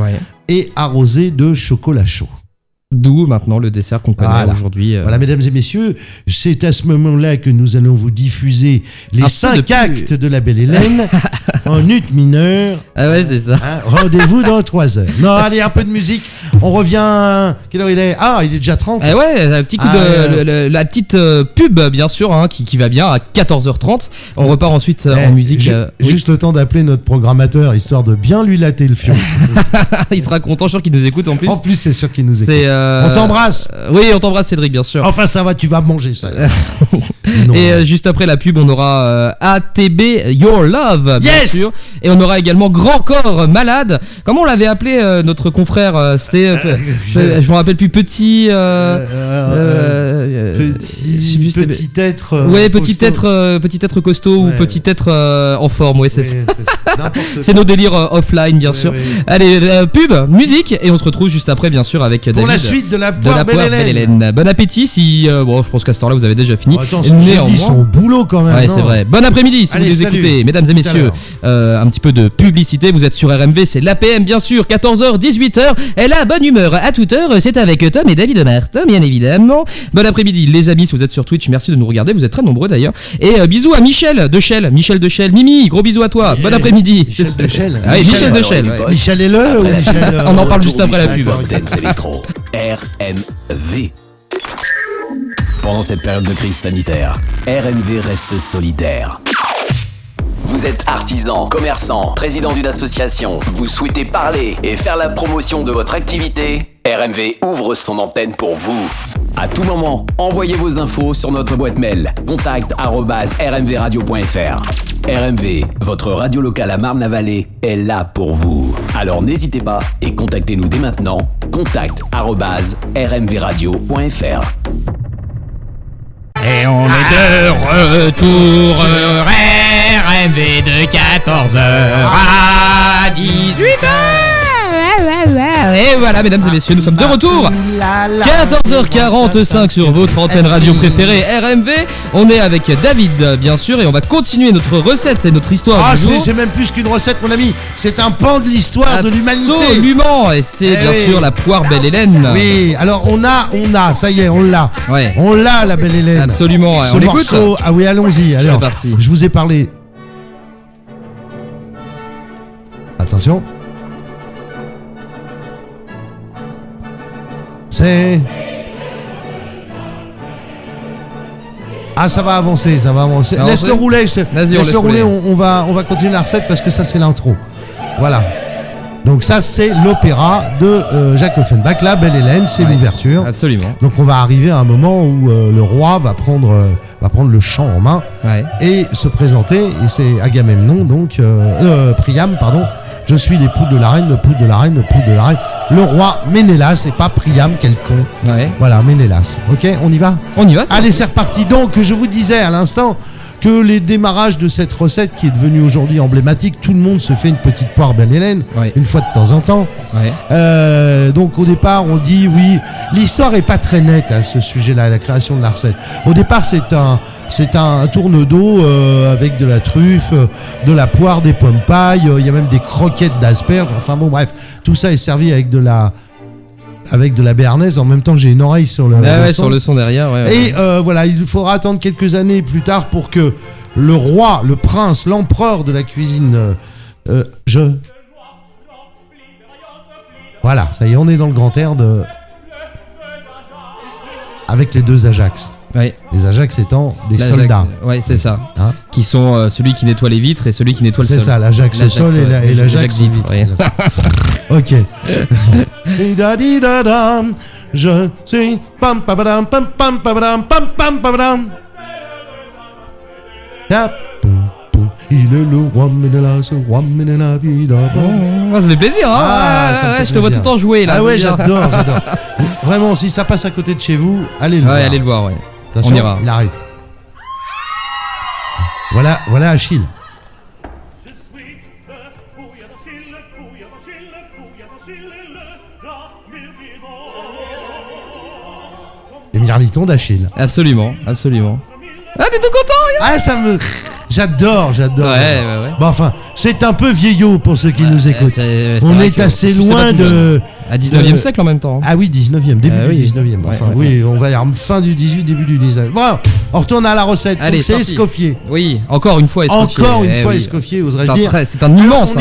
et arrosée de chocolat chaud. D'où maintenant le dessert qu'on connaît aujourd'hui. Voilà, mesdames et messieurs, c'est à ce moment-là que nous allons vous diffuser les 5 actes de La Belle Hélène en ut mineur. Ah ouais, c'est ça. Hein, rendez-vous dans 3 heures. Non, allez, un peu de musique. On revient. Quelle heure il est ? Ah, il est déjà 30. Ah ouais, un petit coup la petite pub, bien sûr, hein, qui va bien à 14h30. On repart ensuite en musique. Juste le temps d'appeler notre programmateur, histoire de bien lui latter le fion. Il sera content, sûr qu'il nous écoute en plus. En plus, c'est sûr qu'il nous écoute. On t'embrasse. Oui, on t'embrasse, Cédric, bien sûr. Enfin, ça va, tu vas manger ça. Et juste après la pub, on aura ATB Your Love, bien sûr. Et on aura également Grand Corps Malade. Comment on l'avait appelé notre confrère C'était, je me rappelle plus, petit être. Ouais, petit être costaud ou petit être en forme. Ouais, c'est ça. C'est nos délires offline, bien sûr. Allez, pub, musique, et on se retrouve juste après, bien sûr, avec David. Pour la suite de la poire Belle Hélène. Bon appétit. Si bon, je pense qu'à ce temps-là, vous avez déjà fini. Attends, j'ai dit son boulot quand même. Ouais, c'est vrai. Bon après-midi si vous les écoutez, mesdames et messieurs. Un petit peu de publicité. Vous êtes sur RMV, c'est l'APM, bien sûr. 14h, 18h. Et la bonne humeur à toute heure. C'est avec Tom et David Martin, bien évidemment. Bon après-midi, les amis. Si vous êtes sur Twitch, merci de nous regarder. Vous êtes très nombreux d'ailleurs. Et bisous à Michel de Chelles. Mimi, gros bisous à toi. Bon après-midi. Michel de Chelles. Ah, Michel de Chelles. Michel est là ou Michel on en parle juste après la pub. RMV. Pendant cette période de crise sanitaire, RMV reste solidaire. Vous êtes artisan, commerçant, président d'une association, vous souhaitez parler et faire la promotion de votre activité ? RMV ouvre son antenne pour vous. À tout moment, envoyez vos infos sur notre boîte mail contact@rmvradio.fr. RMV, votre radio locale à Marne-la-Vallée, est là pour vous. Alors n'hésitez pas et contactez-nous dès maintenant. contact@rmvradio.fr. Et on est de retour sur RMV de 14h à 18h. Et voilà, mesdames et messieurs, nous sommes de retour. 14h45 sur votre antenne radio préférée RMV. On est avec David, bien sûr, et on va continuer notre recette et notre histoire du jour. C'est même plus qu'une recette, mon ami. C'est un pan de l'histoire de l'humanité. Absolument. Et c'est bien sûr la poire Belle Hélène. Oui, alors on a, ça y est, on l'a. Ouais. On l'a, la Belle Hélène. Absolument. Ce on morceau, écoute. ah oui, allons-y. Alors, c'est parti. Je vous ai parlé. Attention. C'est... Ah, ça va avancer. Laisse-le rouler. Laisse-le rouler. On va continuer la recette parce que ça, c'est l'intro. Voilà. Donc ça, c'est l'opéra de Jacques Offenbach. La Belle Hélène, c'est l'ouverture. Absolument. Donc on va arriver à un moment où le roi va prendre le chant en main et se présenter. Et c'est Agamemnon, donc Priam, pardon. Je suis l'époux de la reine, l'époux de la reine, l'époux de la reine. Le roi Ménélas, et pas Priam, quel con. Ouais. Voilà, Ménélas. Ok, on y va ? On y va. Allez, c'est reparti. Donc, je vous disais à l'instant que les démarrages de cette recette qui est devenue aujourd'hui emblématique, tout le monde se fait une petite poire Belle Hélène, une fois de temps en temps. Ouais. Donc au départ, on dit oui, l'histoire est pas très nette à ce sujet-là, la création de la recette. Au départ, c'est un tourne d'eau avec de la truffe, de la poire, des pommes pailles, il y a même des croquettes d'asperges. Enfin bon, bref, tout ça est servi avec de la béarnaise. En même temps, j'ai une oreille sur le son. Sur le son derrière. Et voilà, il faudra attendre quelques années plus tard pour que le roi, le prince, l'empereur de la cuisine, voilà, ça y est, on est dans le grand air avec les deux Ajax. Ouais. Les Ajax étant des soldats. Ouais, c'est ça. Hein, qui sont celui qui nettoie les vitres et celui qui nettoie le sol. C'est ça, l'Ajax au sol et l'Ajax vitre. Ouais. Ok. Je suis pam pam pam pam pam pam pam pam pam. Il est le roi Ménélas, roi Ménélas, ça fait plaisir, hein. Je te vois tout le temps jouer là. Ah ouais, j'adore. Vraiment, si ça passe à côté de chez vous, allez le voir. Allez le voir, ouais. Attention, on ira. Il arrive. Voilà Achille. Les mirlitons d'Achille. Absolument. Ah, t'es tout content? Ah, ça me... J'adore. Ouais. Bon, enfin, c'est un peu vieillot pour ceux qui nous écoutent. On est assez loin de... À 19e siècle en même temps. Ah oui, 19e, début du 19e. Enfin, oui, on va dire fin du 18, début du 19e. Bon, on retourne à la recette. Allez, c'est Escoffier. Oui, encore une fois Escoffier. Escoffier, oserais-je dire. C'est un immense. On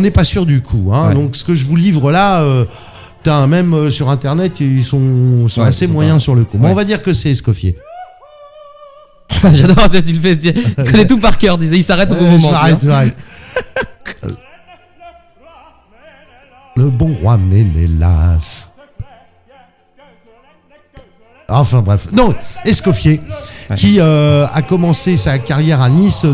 n'est pas sûr du coup. Hein. Donc, ce que je vous livre là... même sur internet, ils sont assez moyens sur le coup. Bon, on va dire que c'est Escoffier. J'adore, tu le fais. Tu connais tout par cœur, il s'arrête au bon moment. J'arrête. Le bon roi Ménélas. Enfin bref. Non, Escoffier, qui a commencé sa carrière à Nice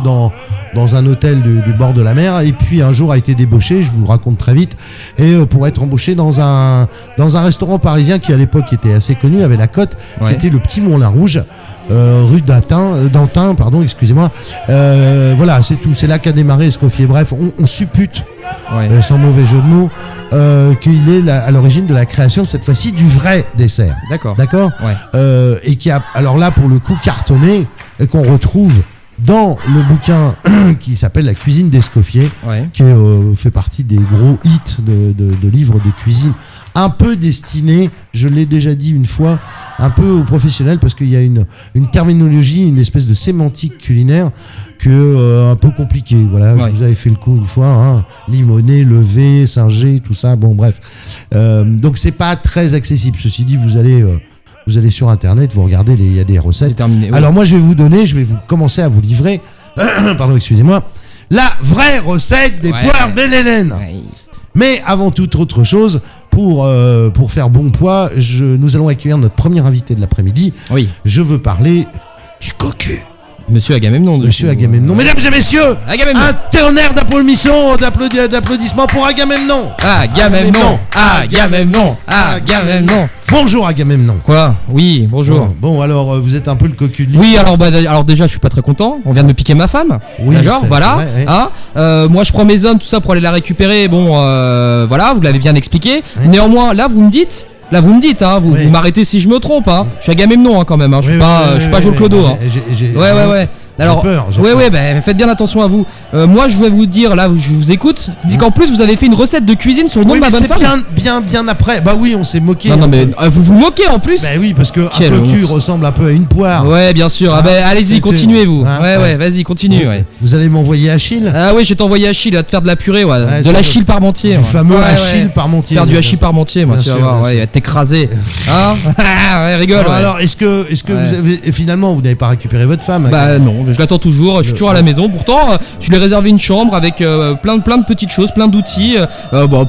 dans un hôtel du bord de la mer, et puis un jour a été débauché, je vous raconte très vite, et pour être embauché dans un restaurant parisien qui à l'époque était assez connu, avait la cote, qui était le Petit Moulin Rouge, rue d'Antin, pardon, excusez-moi. Voilà, c'est tout. C'est là qu'a démarré Escoffier. Bref, on suppute, sans mauvais jeu de mots, qu'il est à l'origine de la création, cette fois-ci, du vrai dessert. D'accord. Ouais. Et qui a, alors là, pour le coup, cartonné, et qu'on retrouve dans le bouquin qui s'appelle La cuisine d'Escoffier, qui fait partie des gros hits de livres de cuisine, un peu destiné, je l'ai déjà dit une fois, un peu aux professionnels, parce qu'il y a une terminologie, une espèce de sémantique culinaire un peu compliquée. Voilà, je vous avais fait le coup une fois, hein, limonée, levé, singé, tout ça. Bon, bref. Donc c'est pas très accessible. Ceci dit, vous allez sur internet, vous regardez, il y a des recettes. Alors moi, je vais commencer à vous livrer, pardon, excusez-moi, la vraie recette des poires Belle-Hélène. Mais avant toute autre chose, pour faire bon poids, nous allons accueillir notre premier invité de l'après-midi. Oui. Je veux parler du cocu. Monsieur Agamemnon. Monsieur Agamemnon. Mesdames et messieurs, un tonnerre d'applaudissements pour Agamemnon. Agamemnon. Bonjour Agamemnon. Quoi? Oui, bonjour. Bon, alors vous êtes un peu le cocu de l'île. Oui, alors déjà je suis pas très content. On vient de me piquer ma femme. Oui, d'accord, voilà. Vrai, ouais. Hein, moi je prends mes hommes, tout ça pour aller la récupérer. Bon, voilà, vous l'avez bien expliqué. Ouais. Néanmoins, là vous me dites, hein, vous m'arrêtez si je me trompe, hein. Je suis Agamemnon, hein, quand même, hein. Je suis pas Joe Clodo, hein. Ouais. Alors, j'ai peur. Faites bien attention à vous. Moi, je vais vous dire, là, je vous écoute. Je dis qu'en plus, vous avez fait une recette de cuisine sur le nom de ma bonne femme. Bien après. Bah oui, on s'est moqué. Non, mais vous vous moquez en plus. Bah oui, parce que un cocu ressemble un peu à une poire. Ouais, bien sûr. Allez-y, continuez vous. Vas-y, continue. Vous allez m'envoyer Achille. Ah oui, je vais t'envoyer Achille à te faire de la purée, de l'Achille Parmentier. Le fameux Achille Parmentier. Faire du Achille Parmentier, moi, tu vas voir. T'écraser. Hein? Rigole. Alors, est-ce que vous avez finalement vous n'avez pas récupéré votre femme? Bah non, je l'attends toujours. Je suis toujours à la maison. Pourtant, je lui ai réservé une chambre avec plein de petites choses, plein d'outils,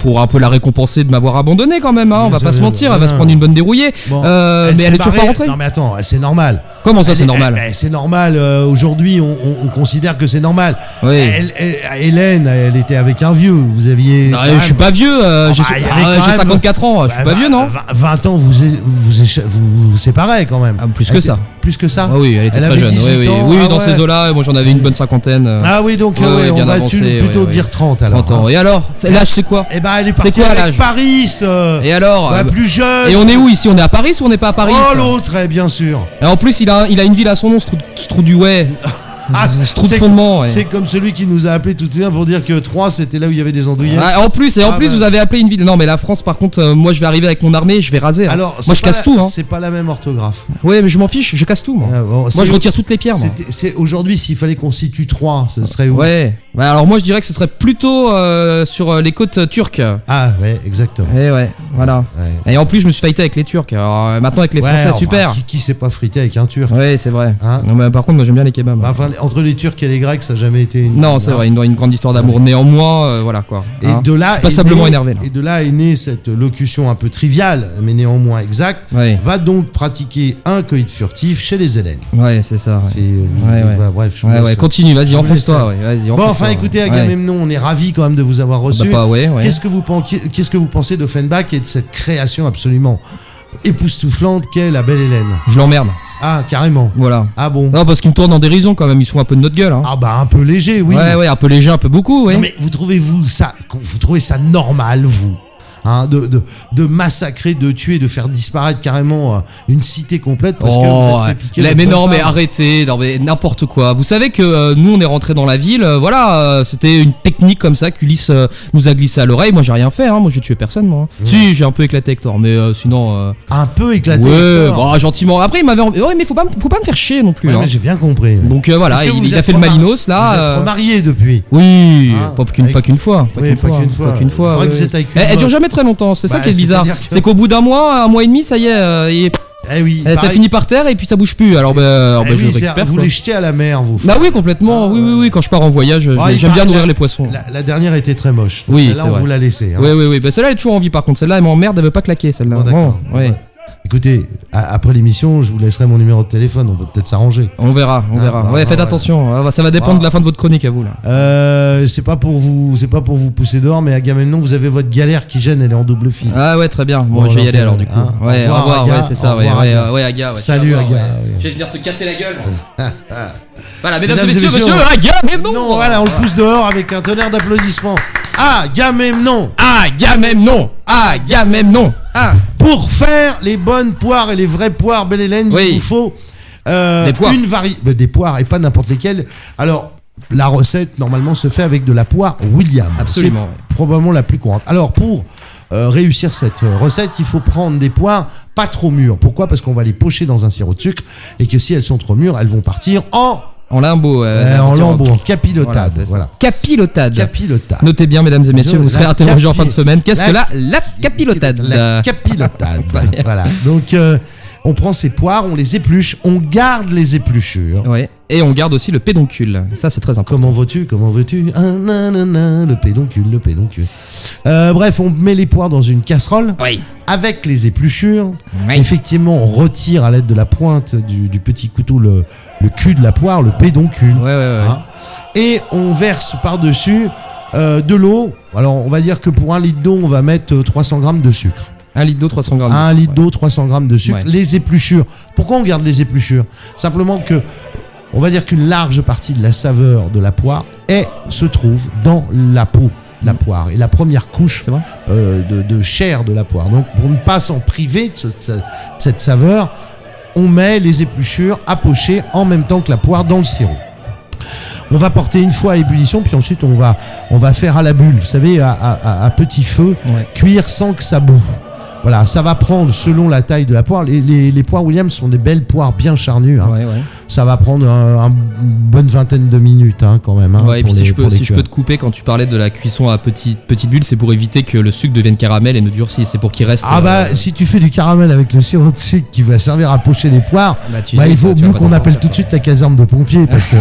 pour un peu la récompenser de m'avoir abandonné quand même. Hein, on va pas se mentir. Elle va se prendre une bonne dérouillée. Mais elle est toujours pas rentrée. Non mais attends, c'est normal. Comment ça, c'est normal? C'est normal. Aujourd'hui, on considère que c'est normal. Oui. Hélène, elle était avec un vieux. Vous aviez. Non, je suis pas vieux. J'ai 54 ans. Je suis pas vieux, non? 20 ans, vous séparez quand même. Plus que ça. Plus que ça. Oui, elle était très jeune. Oui, dans ces eaux-là. Moi j'en avais une bonne cinquantaine. Ah oui, donc on va plutôt dire 30 alors. 30 ans. Et alors, l'âge c'est quoi? Eh ben elle est partie avec Paris. Et alors plus jeune. Et on est où ici? On est à Paris ou on n'est pas à Paris? Oh l'autre, bien sûr. Et en plus il a une ville à son nom, Strouduet. Fondement, c'est comme celui qui nous a appelé tout à l'heure pour dire que Troyes c'était là où il y avait des andouillettes. En plus vous avez appelé une ville. Non mais la France par contre, moi je vais arriver avec mon armée, je vais raser. Alors moi je casse tout. C'est pas la même orthographe. Ouais mais je m'en fiche, je casse tout moi. Moi je retire toutes les pierres. C'est aujourd'hui s'il fallait qu'on situe Troyes, ce serait où? Ouais. Alors moi je dirais que ce serait plutôt sur les côtes turques. Ah ouais, exactement. Et voilà. Ouais. Et en plus je me suis fighté avec les Turcs. Alors maintenant avec les Français, super. Qui s'est pas frité avec un Turc? Ouais c'est vrai. Hein? Non mais par contre moi j'aime bien les kebabs. Entre les Turcs et les Grecs, ça n'a jamais été une... Non, c'est vrai, une grande histoire d'amour. Néanmoins, voilà quoi. Et de là passablement énervé. Et de là est née cette locution un peu triviale, mais néanmoins exacte. Va donc pratiquer un coït furtif chez les Hélènes. Ouais, c'est ça. Voilà, bref, continue, vas-y, enfonce-toi. Écoutez, Agamemnon, on est ravis quand même de vous avoir reçu. Qu'est-ce que vous pensez d'Offenbach et de cette création absolument époustouflante qu'est la Belle Hélène? Je l'emmerde. Ah, carrément. Voilà. Ah bon? Non, parce qu'ils me tournent en dérision quand même, ils sont un peu de notre gueule. Hein. Ah bah un peu léger, oui. Ouais, un peu léger, un peu beaucoup, ouais. Non, mais vous trouvez ça normal, vous? hein, de massacrer, de tuer, de faire disparaître carrément une cité complète parce que vous êtes fait piquer. Mais non, mais arrêtez, non, mais n'importe quoi. Vous savez que nous on est rentré dans la ville, c'était une technique comme ça qu'Ulysse nous a glissé à l'oreille. Moi j'ai rien fait, hein, moi j'ai tué personne, moi. Ouais. Si, j'ai un peu éclaté Hector, mais sinon. Un peu éclaté Hector. Bon, gentiment. Après il m'avait. Ouais, mais faut pas me faire chier non plus. Ouais, mais j'ai bien compris. Donc voilà, il a fait le Malinos là. Vous êtes remariés depuis. Oui, pas qu'une fois. Pas qu'une fois. Elle dure jamais très longtemps, c'est ça qui est bizarre. C'est qu'au bout d'un mois et demi, ça y est, ça finit par terre et puis ça bouge plus. Alors je récupère. Vous les jetez à la mer, vous. Bah oui, complètement. Oui. Quand je pars en voyage, j'aime bien nourrir les poissons. La dernière était très moche. Oui, celle-là, on vous l'a laissée. Oui. Bah celle-là, elle est toujours en vie par contre. Celle-là, elle m'emmerde, elle veut pas claquer. Celle-là. Bon, d'accord. Ouais. Écoutez, après l'émission, je vous laisserai mon numéro de téléphone, on peut peut-être s'arranger. On verra. Faites attention, ça va dépendre de la fin de votre chronique à vous là. C'est pas pour vous pousser dehors, mais Agamemnon, vous avez votre galère qui gêne, elle est en double fil. Ah ouais, très bien. Bon, je vais y aller alors du coup. Au revoir, Aga, c'est ça. Ouais, Aga. Salut Aga. Je vais venir te casser la gueule. Voilà, mesdames et messieurs, Agamemnon. Non, voilà, on le pousse dehors avec un tonnerre d'applaudissements. Agamemnon. Pour faire les bonnes poires et les vraies poires Belle Hélène, il vous faut des poires et pas n'importe lesquelles. Alors, la recette normalement se fait avec de la poire William. Absolument. C'est probablement la plus courante. Alors, pour réussir cette recette, il faut prendre des poires pas trop mûres. Pourquoi ? Parce qu'on va les pocher dans un sirop de sucre et que si elles sont trop mûres, elles vont partir en lambeaux. En capilotade. Voilà. Capilotade. Notez bien, mesdames et messieurs, vous serez interrogés en fin de semaine. Qu'est-ce que la capilotade ? La capilotade. Voilà. Donc, on prend ces poires, on les épluche, on garde les épluchures. Ouais. Et on garde aussi le pédoncule. Ça, c'est très important. Comment veux-tu le pédoncule. Bref, on met les poires dans une casserole avec les épluchures. Effectivement, on retire à l'aide de la pointe du petit couteau le cul de la poire, le pédoncule. Hein, et on verse par-dessus de l'eau. Alors, on va dire que pour 1 litre d'eau, on va mettre 300 grammes de sucre. 1 litre d'eau, 300 grammes. 1 litre d'eau, 300 grammes de sucre. Les épluchures. Pourquoi on garde les épluchures ? Simplement que, on va dire qu'une large partie de la saveur de la poire se trouve dans la peau de la poire et la première couche de chair de la poire. Donc, pour ne pas s'en priver de cette saveur, on met les épluchures à pocher en même temps que la poire dans le sirop. On va porter une fois à ébullition, puis ensuite on va faire à la bulle, vous savez, à petit feu, cuire sans que ça boue. Voilà, ça va prendre selon la taille de la poire. Les poires William sont des belles poires bien charnues. Hein. Ça va prendre une bonne vingtaine de minutes quand même. Et puis si je peux te couper quand tu parlais de la cuisson à petite bulle, c'est pour éviter que le sucre devienne caramel et ne durcisse. C'est pour qu'il reste. Si tu fais du caramel avec le sirop de sucre qui va servir à pocher les poires, il faut mieux qu'on appelle tout de suite la caserne de pompiers parce que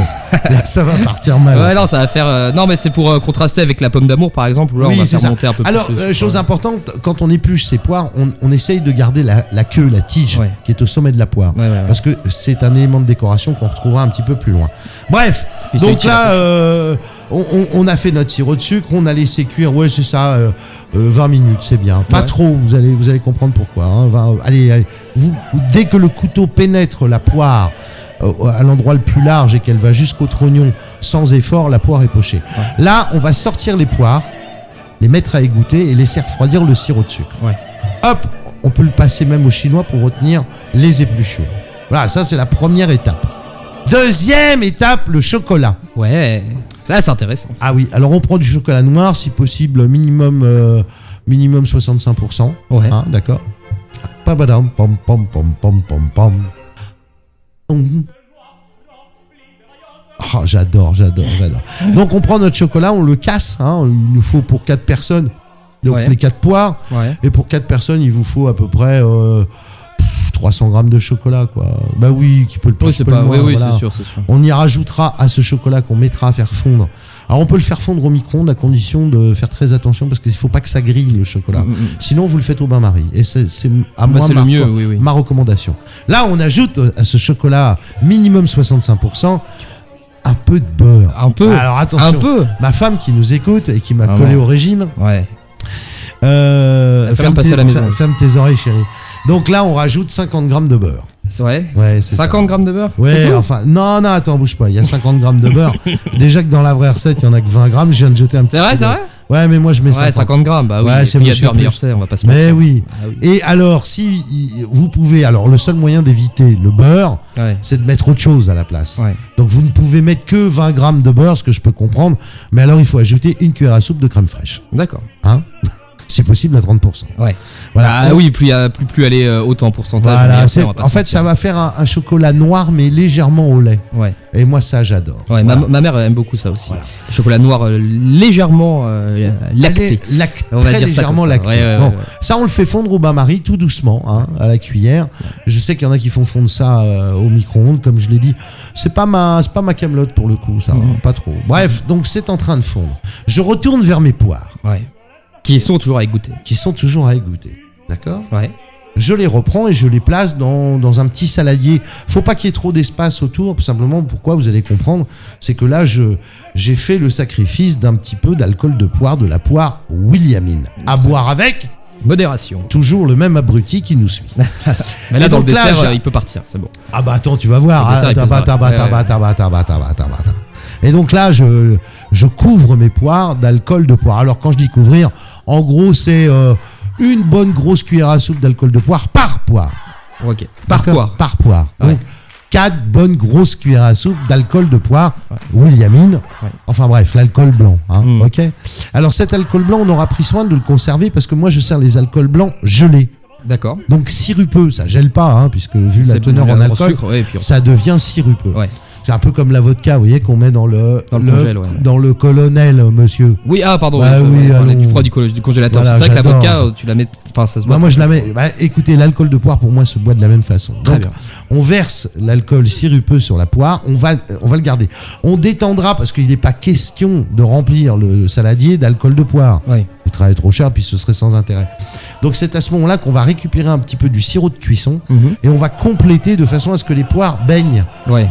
là, ça va partir mal. Ouais, non, ça va faire. Non, mais c'est pour contraster avec la pomme d'amour par exemple. Où là, on va faire monter un peu plus. Alors, chose importante, quand on épluche ces poires, on essaye de garder la queue, la tige qui est au sommet de la poire. Parce que c'est un élément de décoration qu'on retrouvera un petit peu plus loin. Bref, donc là, on a fait notre sirop de sucre, on a laissé cuire, c'est ça, 20 minutes, c'est bien. Pas trop, vous allez comprendre pourquoi. Allez, dès que le couteau pénètre la poire à l'endroit le plus large et qu'elle va jusqu'au trognon sans effort, la poire est pochée. Là, on va sortir les poires, les mettre à égoutter et laisser refroidir le sirop de sucre. Hop, on peut le passer même au chinois pour retenir les épluchures. Voilà, ça c'est la première étape. Deuxième étape, le chocolat. Ouais, là c'est intéressant. Ah oui, alors on prend du chocolat noir, si possible minimum 65%. D'accord. Pabadam, pom pom pom pom pom pom. Oh, j'adore. Donc on prend notre chocolat, on le casse. Il nous faut pour 4 personnes. Donc les 4 poires. Et pour 4 personnes, il vous faut à peu près 300 grammes de chocolat, quoi. Bah oui, qui peut le plus, c'est sûr. On y rajoutera à ce chocolat qu'on mettra à faire fondre. Alors on peut le faire fondre au micro-ondes à condition de faire très attention parce qu'il ne faut pas que ça grille le chocolat. Sinon vous le faites au bain-marie. Et c'est à moi ma recommandation. Là on ajoute à ce chocolat minimum 65% un peu de beurre. Un peu. Alors attention. Un peu. Ma femme qui nous écoute et qui m'a collé au régime. Ferme tes oreilles, chérie. Donc là, on rajoute 50 grammes de beurre. C'est vrai ? Ouais, c'est 50 grammes de beurre ? Ouais, enfin, non, attends, bouge pas. Il y a 50 grammes de beurre. Déjà que dans la vraie recette, il y en a que 20 grammes. Je viens de jeter un petit C'est vrai ? Ouais, mais moi je mets 50 grammes, bah oui. Ouais, c'est il y a de beurre, meilleur c'est, on va pas se mentir. Mais oui. Et alors, si vous pouvez, alors le seul moyen d'éviter le beurre, c'est de mettre autre chose à la place. Ouais. Donc vous ne pouvez mettre que 20 grammes de beurre, ce que je peux comprendre, mais alors il faut ajouter une cuillère à soupe de crème fraîche. D'accord. Hein? Si possible à 30%. Ouais. Voilà. Oui, plus aller autant en pourcentage. Voilà, en fait, ça va faire un chocolat noir mais légèrement au lait. Ouais. Et moi, ça, j'adore. Ouais, voilà. ma mère aime beaucoup ça aussi. Voilà. Chocolat noir légèrement lacté. On va dire légèrement ça lacté. Ouais. Ça, on le fait fondre au bain-marie tout doucement, hein, à la cuillère. Je sais qu'il y en a qui font fondre ça au micro-ondes, comme je l'ai dit. C'est pas ma camelote pour le coup, ça, pas trop. Bref, donc c'est en train de fondre. Je retourne vers mes poires. Ouais. Qui sont toujours à égoutter. D'accord ? Ouais. Je les reprends et je les place dans un petit saladier. Faut pas qu'il y ait trop d'espace autour. Simplement, pourquoi, vous allez comprendre, c'est que là, j'ai fait le sacrifice d'un petit peu d'alcool de poire, de la poire Williamine. À boire avec modération. Toujours le même abruti qui nous suit. Mais là, dans le dessert, il peut partir, c'est bon. Ah bah attends, tu vas voir. Et donc là, je couvre mes poires d'alcool de poire. Alors quand je dis couvrir, en gros, c'est une bonne grosse cuillère à soupe d'alcool de poire par poire. Ok. Par poire. Par poire. Ouais. Donc 4 bonnes grosses cuillères à soupe d'alcool de poire, Williamine. Ouais. Enfin bref, l'alcool blanc. Hein, ok. Alors cet alcool blanc, on aura pris soin de le conserver parce que moi, je sers les alcools blancs gelés. D'accord. Donc sirupeux, ça gèle pas, hein, puisque vu la teneur en alcool, sucre, ça devient sirupeux. Ouais. C'est un peu comme la vodka, vous voyez, qu'on met dans le colonel, monsieur. Oui, pardon, du froid du congélateur. Voilà, c'est vrai que la vodka, tu la mets, ça se boit. Moi, je la mets. Écoutez, l'alcool de poire, pour moi, se boit de la même façon. Donc, on verse l'alcool sirupeux sur la poire, on va le garder. On détendra, parce qu'il n'est pas question de remplir le saladier d'alcool de poire. Oui. Le travail est trop cher, puis ce serait sans intérêt. Donc c'est à ce moment-là qu'on va récupérer un petit peu du sirop de cuisson et on va compléter de façon à ce que les poires baignent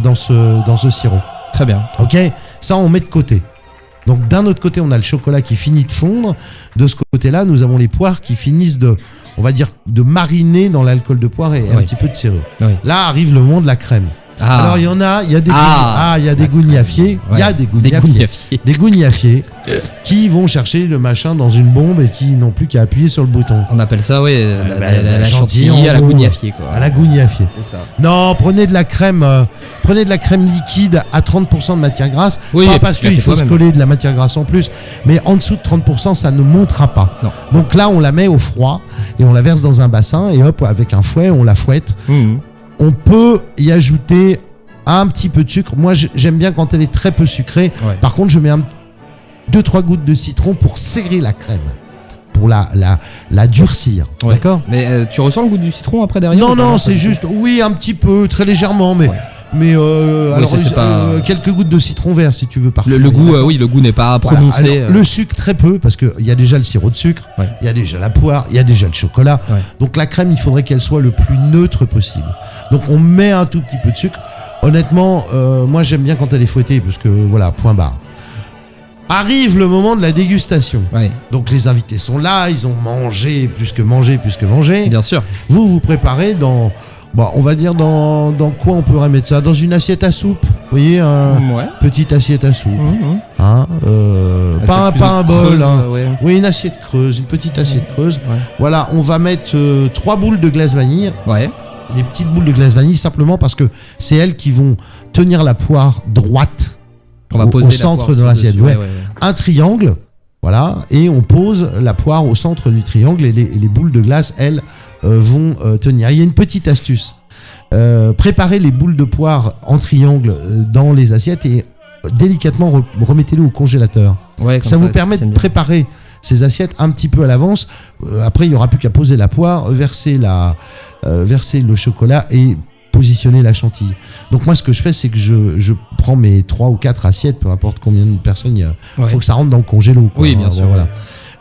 dans ce sirop. Très bien. Ok, ça on met de côté. Donc d'un autre côté, on a le chocolat qui finit de fondre. De ce côté-là, nous avons les poires qui finissent de mariner dans l'alcool de poire et un petit peu de sirop. Oui. Là arrive le moment de la crème. Alors il y a des gougnafiers, des gougnafiers qui vont chercher le machin dans une bombe et qui n'ont plus qu'à appuyer sur le bouton. On appelle ça la chantilly à la gougnafier quoi. À la gougnafier. C'est ça. Non, prenez de la crème liquide à 30% de matière grasse, pas parce qu'il faut se coller de la matière grasse en plus, mais en dessous de 30% ça ne montera pas. Non. Donc là on la met au froid et on la verse dans un bassin et hop avec un fouet on la fouette. On peut y ajouter un petit peu de sucre. Moi, j'aime bien quand elle est très peu sucrée. Ouais. Par contre, je mets 2-3 gouttes de citron pour serrer la crème, pour la durcir. Ouais. D'accord ? Mais tu ressens le goût du citron après derrière ? Non, c'est juste, oui, un petit peu, très légèrement, mais... Ouais. Mais quelques gouttes de citron vert si tu veux parfumer. Le goût, le goût n'est pas prononcé. Voilà. Alors, le sucre très peu parce qu'il y a déjà le sirop de sucre, il y a déjà la poire, il y a déjà le chocolat. Ouais. Donc la crème, il faudrait qu'elle soit le plus neutre possible. Donc on met un tout petit peu de sucre. Honnêtement, moi j'aime bien quand elle est fouettée parce que voilà, point barre. Arrive le moment de la dégustation. Ouais. Donc les invités sont là, ils ont mangé plus que mangé. Bien sûr. Vous préparez dans... Bon, on va dire dans quoi on pourrait mettre ça ? Dans une assiette à soupe, vous voyez, petite assiette à soupe, hein, pas un bol, hein. Oui, une assiette creuse, une petite assiette creuse. Ouais. Voilà, on va mettre 3 boules de glace vanille, des petites boules de glace vanille simplement parce que c'est elles qui vont tenir la poire droite au centre de l'assiette. Un triangle. Voilà, et on pose la poire au centre du triangle et les boules de glace, elles, vont tenir. Il y a une petite astuce. Préparez les boules de poire en triangle dans les assiettes et délicatement remettez-les au congélateur. Ouais, ça vous permet de préparer ces assiettes un petit peu à l'avance. Après, il n'y aura plus qu'à poser la poire, verser le chocolat et positionner la chantilly. Donc moi ce que je fais c'est que je prends mes 3 ou 4 assiettes, peu importe combien de personnes il y a, faut que ça rentre dans le congélo quoi. Oui bien sûr. Voilà.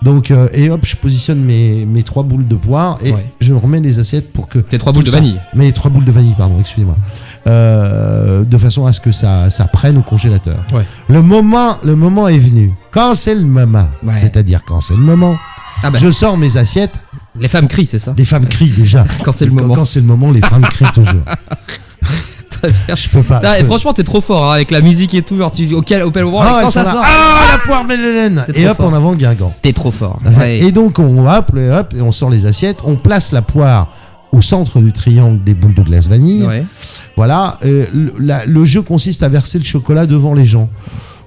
Donc et hop je positionne mes 3 boules de poire et je remets les assiettes pour que tes 3 boules de vanille. Mes 3 boules de vanille pardon, excusez-moi. De façon à ce que ça prenne au congélateur. Ouais. Le moment est venu. Quand c'est le moment, c'est-à-dire quand c'est le moment, je sors mes assiettes. Les femmes crient, c'est ça ? Les femmes crient déjà. Quand c'est le moment. Quand c'est le moment, les femmes crient toujours. Très bien. Je peux pas. Franchement, t'es trop fort avec la musique et tout. Auquel moment, quand ça sort. La poire belle Hélène. Et hop, en avant Guingamp. T'es trop fort. Ouais. Et donc, on et on sort les assiettes. On place la poire au centre du triangle des boules de glace vanille. Ouais. Voilà. Le jeu consiste à verser le chocolat devant les gens.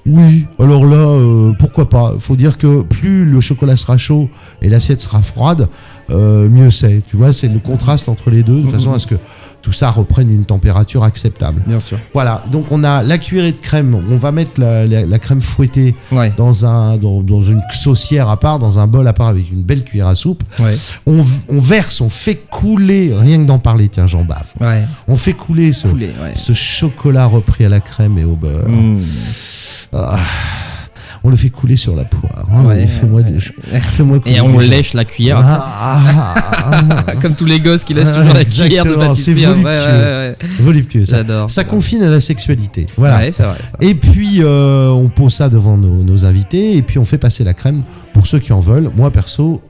Oui, alors là, pourquoi pas. Faut dire que plus le chocolat sera chaud et l'assiette sera froide, mieux c'est. Tu vois, c'est le contraste entre les deux, de façon à ce que tout ça reprenne une température acceptable. Bien sûr. Voilà, donc on a la cuillerée de crème. On va mettre la crème fouettée dans une saucière à part, dans un bol à part avec une belle cuillère à soupe. Ouais. On verse, on fait couler, rien que d'en parler, tiens, j'en bave. Ouais. On fait couler ce chocolat repris à la crème et au beurre. On le fait couler sur la poire. Fais-moi couler. Et on lèche la cuillère. Comme tous les gosses qui laissent toujours la cuillère de pâtisserie. C'est voluptueux. Ça confine à la sexualité. Voilà. Ouais, c'est vrai. Et puis, on pose ça devant nos invités. Et puis, on fait passer la crème pour ceux qui en veulent. Moi, perso,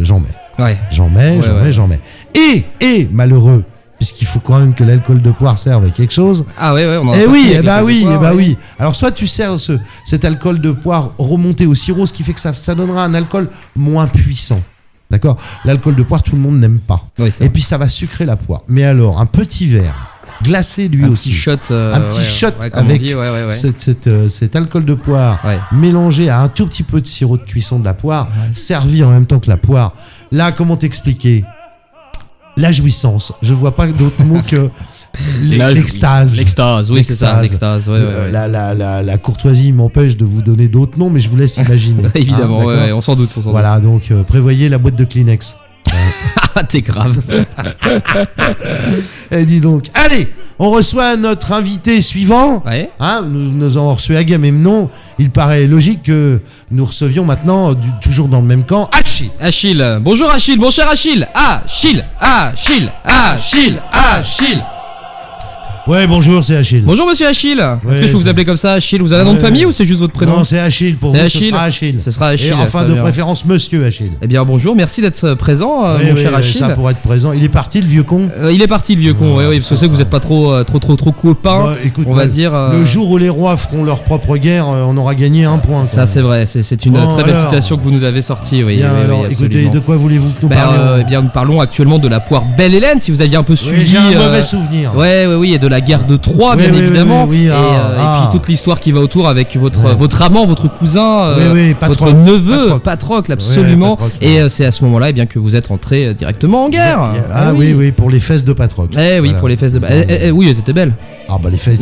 j'en mets. Ouais. J'en mets. Et malheureux, puisqu'il faut quand même que l'alcool de poire serve à quelque chose. Ah ouais, on en a oui. Alors soit tu sers cet alcool de poire remonté au sirop, ce qui fait que ça donnera un alcool moins puissant. D'accord ? L'alcool de poire, tout le monde n'aime pas. Oui, et puis ça va sucrer la poire. Mais alors, un petit verre glacé lui aussi. Un petit shot avec cet alcool de poire mélangé à un tout petit peu de sirop de cuisson de la poire, servi en même temps que la poire. Là, comment t'expliquer ? La jouissance. Je vois pas d'autre mot que l'extase. L'extase, oui, c'est ça. L'extase, la courtoisie m'empêche de vous donner d'autres noms, mais je vous laisse imaginer. Évidemment, on s'en doute. Voilà, donc prévoyez la boîte de Kleenex. T'es grave. Et dis donc, allez, on reçoit notre invité suivant. Ouais. Nous avons reçu Agamemnon. Il paraît logique que nous recevions maintenant, toujours dans le même camp, Achille. Achille. Bonjour Achille, mon cher Achille. Achille. Ouais, bonjour, c'est Achille. Bonjour monsieur Achille. Est-ce que je peux vous appeler comme ça, Achille ? Vous avez un nom de famille ou c'est juste votre prénom ? Non, c'est Achille, pour vous, ce sera Achille. Ce sera Achille. Et enfin, de préférence, monsieur Achille. Eh bien, bonjour, merci d'être présent, mon cher Achille. Ça, pour être présent. Il est parti, le vieux con ? Il est parti, le vieux con, oui, parce que je sais que vous n'êtes pas trop copains, écoute, on va dire. Le jour où les rois feront leur propre guerre, on aura gagné un point. Ça, c'est vrai, c'est une très belle citation que vous nous avez sortie. Oui, alors, écoutez, de quoi voulez-vous que nous parlions ? Eh bien, nous parlons actuellement de la poire Belle Hélène, si vous aviez un peu suivi. J'ai un mauvais souvenir. Oui, et de la guerre de Troie. Bien évidemment, et puis toute l'histoire qui va autour avec votre amant, votre cousin, votre neveu, Patrocle, absolument. Patrocle, et c'est à ce moment-là bien que vous êtes entré directement en guerre. Oui, pour les fesses de Patrocle. Oui, pour les fesses de. Oui, c'était belle. Ah bah les fesses,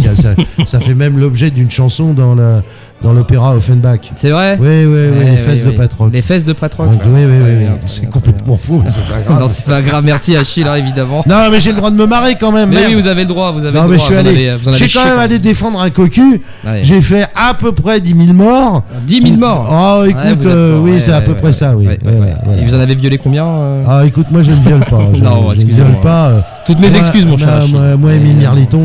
ça fait même l'objet d'une chanson dans l'opéra Offenbach. C'est vrai ? Oui, les fesses de Patrocle. Les fesses de Patrocle. Oui. C'est complètement faux, mais c'est pas grave. Non, c'est pas grave, merci Achille, évidemment. Non, mais j'ai le droit de me marrer quand même. Mais oui, vous avez le droit, Non, mais j'ai quand même allé défendre un cocu. J'ai fait à peu près 10 000 morts. 10 000 morts ? Oh, écoute, oui, c'est à peu près ça, oui. Et vous en avez violé combien ? Ah, écoute, moi je ne viole pas. Non, je ne viole pas. Toutes mes excuses, mon cher. Moi et Mimi Mirliton,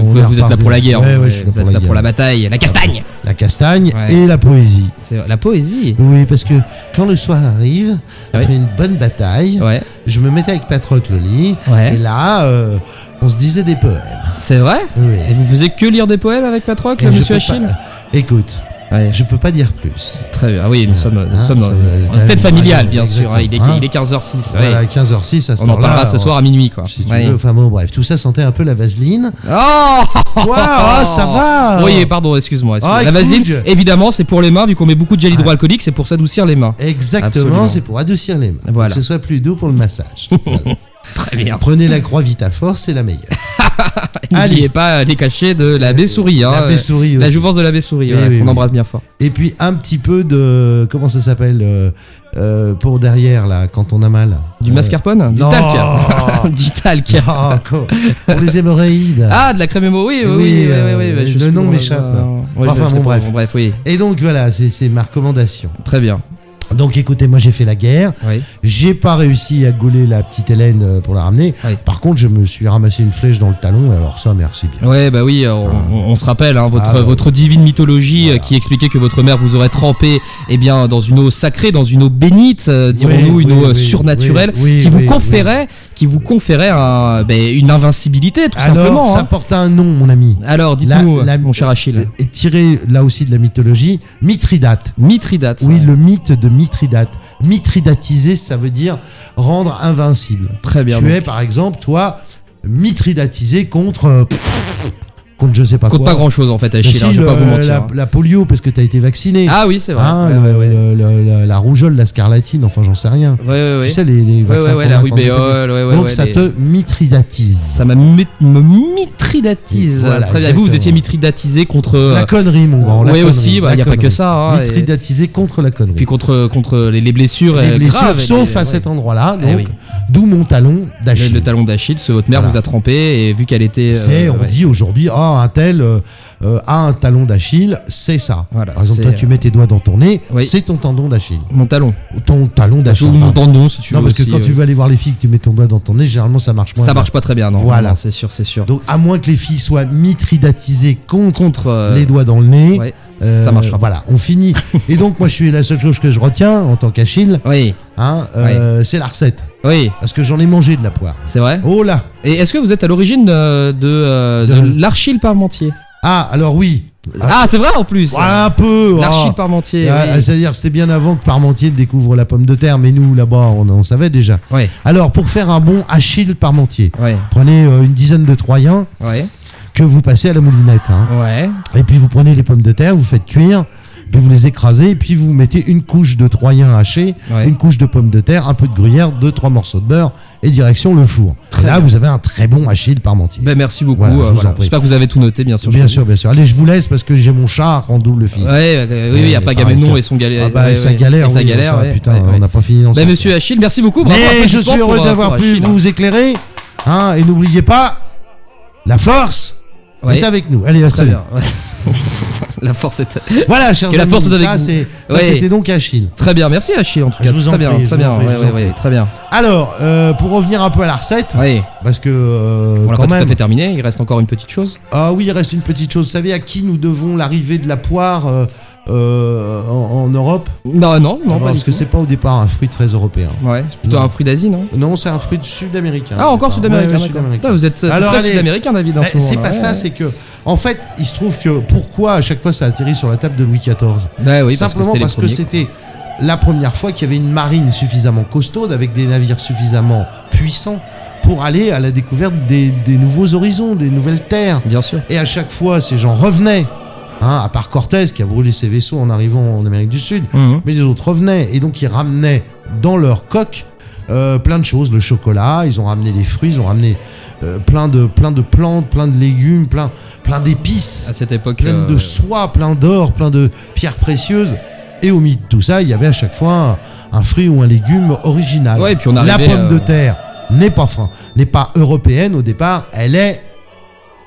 vous êtes là pour la guerre. Vous êtes là pour la bataille. La castagne. La castagne et la poésie. C'est la poésie. Oui, parce que quand le soir arrive, après une bonne bataille, je me mettais avec Patrocle au lit, et là, on se disait des poèmes. C'est vrai ? Oui. Et vous faisiez que lire des poèmes avec Patrocle, monsieur Achille ? Écoute. Je peux pas dire plus. Très bien. Oui, nous sommes en tête familiale, bien sûr. Il est 15h06. Voilà, 15h06 à ce on en parlera ce soir à minuit, quoi. Si tu veux. Enfin bon, bref, tout ça sentait un peu la vaseline. Ça va. Oui, pardon, excuse-moi. La vaseline, évidemment, c'est pour les mains, vu qu'on met beaucoup de gel hydroalcoolique, c'est pour s'adoucir les mains. Exactement, c'est pour adoucir les mains. Voilà. Que ce soit plus doux pour le massage. Très bien. Prenez la croix Vitafor, c'est la meilleure. N'oubliez pas les cachets de la baie-souris. La baie-souris aussi. La jouvence de la baie-souris, on embrasse bien fort. Et puis un petit peu de... Comment ça s'appelle pour derrière, là, quand on a mal. Du mascarpone ? Du talc. Du talc. Pour les hémorroïdes. Ah, de la crème hémorroïde, oui. Le nom m'échappe. Enfin bon, bref. Oui. Et donc voilà, c'est ma recommandation. Très bien. Donc écoutez, moi j'ai fait la guerre, j'ai pas réussi à gauler la petite Hélène pour la ramener, par contre je me suis ramassé une flèche dans le talon, alors ça merci bien. Ouais bah oui, on se rappelle votre divine mythologie qui expliquait que votre mère vous aurait trempé dans une eau sacrée, dans une eau bénite, dirons-nous, une eau surnaturelle, qui vous conférait qui vous conférait une invincibilité, tout simplement. Alors, ça porte un nom, mon ami. Alors, dites-nous, mon cher Achille. Et tiré là aussi de la mythologie, Mithridate. Mithridate. Oui, le mythe de Mithridate. Mithridatiser, ça veut dire rendre invincible. Très bien. Tu es, par exemple, toi, mithridatisé contre je sais pas contre quoi. Pas grand chose en fait, Achille, je vais pas vous mentir. La polio, parce que tu as été vacciné. Ah oui, c'est vrai. La rougeole, la scarlatine, enfin j'en sais rien. Ouais. Tu sais, les vaccins. La rubéole. Donc ça te mithridatise. Ça me mithridatise. Voilà, très bien. Vous étiez mithridatisé contre. La connerie, mon grand. Oui, aussi, il n'y a pas que ça. Mithridatisé contre la connerie. Puis contre les blessures. Les blessures, graves, sauf à cet endroit-là. Donc, d'où mon talon d'Achille. Le talon d'Achille, votre mère vous a trempé et vu qu'elle était. On dit aujourd'hui, un tel a un talon d'Achille, c'est ça. Voilà, par exemple, toi tu mets tes doigts dans ton nez, oui. C'est ton tendon d'Achille. Mon talon. Ton talon d'Achille. Ou mon tendon si tu veux. Non, parce que quand tu veux aller voir les filles que tu mets ton doigt dans ton nez, généralement ça marche moins. Ça marche pas très bien, non. Voilà. Non, c'est sûr. Donc à moins que les filles soient mithridatisées contre les doigts dans le nez. Ouais. Ça marchera pas. Voilà, on finit. Et donc moi je suis la seule chose que je retiens en tant qu'Achille, oui. c'est la recette. Oui. Parce que j'en ai mangé de la poire. C'est vrai. Oh là. Et est-ce que vous êtes à l'origine de l'Achille Parmentier? Ah, alors oui. Ah, c'est vrai en plus. Un peu. L'Achille Parmentier. Oui. C'est-à-dire c'était bien avant que Parmentier découvre la pomme de terre, mais nous là-bas on savait déjà. Ouais. Alors pour faire un bon Achille Parmentier, ouais. Prenez une dizaine de Troyens. Ouais. Que vous passez à la moulinette. Ouais. Et puis vous prenez les pommes de terre, vous faites cuire, puis vous les écrasez, et puis vous mettez une couche de Troyens hachés, une couche de pommes de terre, un peu de gruyère, 2-3 morceaux de beurre, et direction le four. Et là, vous avez un très bon Achille Parmentier. Ben, merci beaucoup. Voilà. J'espère que vous avez tout noté, bien sûr. Bien sûr. Allez, je vous laisse parce que j'ai mon chat en double fil. Oui, il y a pas Agamemnon et son galère. Sa galère. Putain, on n'a pas fini dans ça. Monsieur Achille, merci beaucoup. Mais je suis heureux d'avoir pu vous éclairer. Et n'oubliez pas, la force est avec nous. Allez, très bien. La force est. Voilà, chers amis. La force est avec vous. C'était donc Achille. Très bien, merci Achille en tout cas. Très bien. Très bien. Alors, pour revenir un peu à la recette, parce que on l'a pas tout à fait terminé. Il reste encore une petite chose. Ah oui, il reste une petite chose. Vous savez à qui nous devons l'arrivée de la poire en Europe? Non, parce que c'est pas au départ un fruit très européen. Ouais, c'est plutôt un fruit d'Asie, non? Non, c'est un fruit sud-américain. Ah, encore sud-américain. Ouais, vous êtes très sud-américain, David. C'est pas ça, c'est que en fait, il se trouve que pourquoi à chaque fois ça atterrit sur la table de Louis XIV? Simplement parce que c'était la première fois qu'il y avait une marine suffisamment costaude avec des navires suffisamment puissants pour aller à la découverte des nouveaux horizons, des nouvelles terres. Bien sûr. Et à chaque fois, ces gens revenaient. À part Cortés qui a brûlé ses vaisseaux en arrivant en Amérique du Sud, mais les autres revenaient et donc ils ramenaient dans leur coque plein de choses, le chocolat, ils ont ramené les fruits, ils ont ramené plein de plantes, plein de légumes, plein d'épices, à cette époque, plein de soie, plein d'or, plein de pierres précieuses. Et au milieu de tout ça, il y avait à chaque fois un fruit ou un légume original. Ouais, et puis on arrivait, la pomme de terre n'est pas européenne au départ, elle est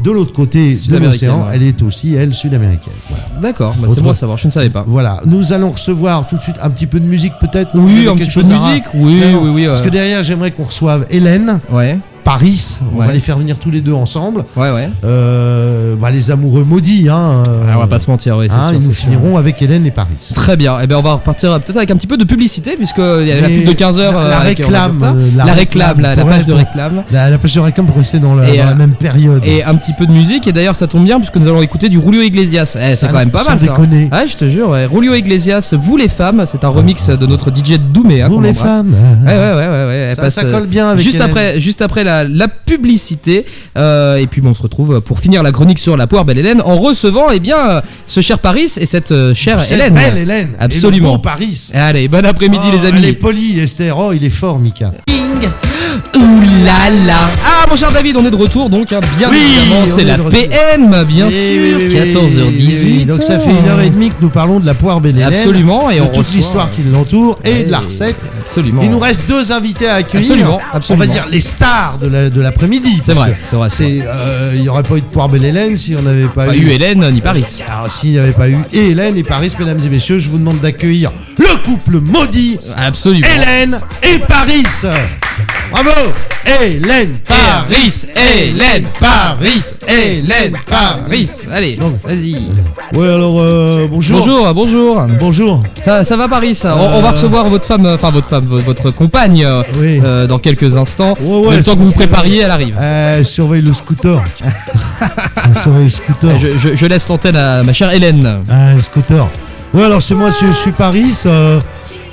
de l'autre côté de l'océan, elle est aussi, elle, sud-américaine. Voilà. D'accord, c'est bon à savoir, je ne savais pas. Voilà, nous allons recevoir tout de suite un petit peu de musique peut-être. Oui, un petit peu de musique, oui. Parce que derrière, j'aimerais qu'on reçoive Hélène. Ouais. Paris, on va les faire venir tous les deux ensemble. Ouais. Les amoureux maudits. On va pas se mentir, oui, c'est sûr. Et nous finirons avec Hélène et Paris. Très bien. Et on va repartir peut-être avec un petit peu de publicité, puisqu'il y a la pub de 15h. La réclame. La page de réclame. La page de réclame pour rester dans la même période. Et un petit peu de musique. Et d'ailleurs, ça tombe bien, puisque nous allons écouter du Julio Iglesias. C'est quand même pas mal, ça. Déconner. Ouais, je te jure. Julio Iglesias, Vous les femmes. C'est un remix de notre DJ Doumé. Vous les femmes. Ouais. Ça colle bien avec juste après la publicité. Et puis on se retrouve pour finir la chronique sur la poire Belle Hélène en recevant ce cher Paris et cette chère Hélène. Belle Hélène. Absolument. Et le beau Paris. Allez, bon après-midi les amis. Elle est polie, Esther. Oh, il est fort, Mika. Ouh là là. Ah mon cher David, on est de retour donc bien évidemment c'est la PM bien sûr, 14h18. Donc ça fait 1h30 que nous parlons de la poire Belle Hélène. Absolument, et de toute l'histoire qui l'entoure et de la recette. Absolument. Il nous reste 2 invités à accueillir. Absolument. On va dire les stars de l'après-midi. C'est vrai. Il n'y aurait pas eu de poire Belle Hélène si on n'avait pas eu Hélène ni Paris. Alors s'il n'y avait pas eu Hélène et Paris, mesdames et messieurs, je vous demande d'accueillir le couple maudit. Absolument. Hélène et Paris. Bravo. Hélène Paris. Hélène Paris. Allez, vas-y. Ouais, alors, bonjour. Bonjour. Ça va Paris, ça. On va recevoir votre femme, votre compagne dans quelques instants. Ouais, le temps que vous vous prépariez, elle arrive. Surveille le scooter. Je laisse l'antenne à ma chère Hélène. Le scooter. Ouais, alors c'est moi, je suis Paris.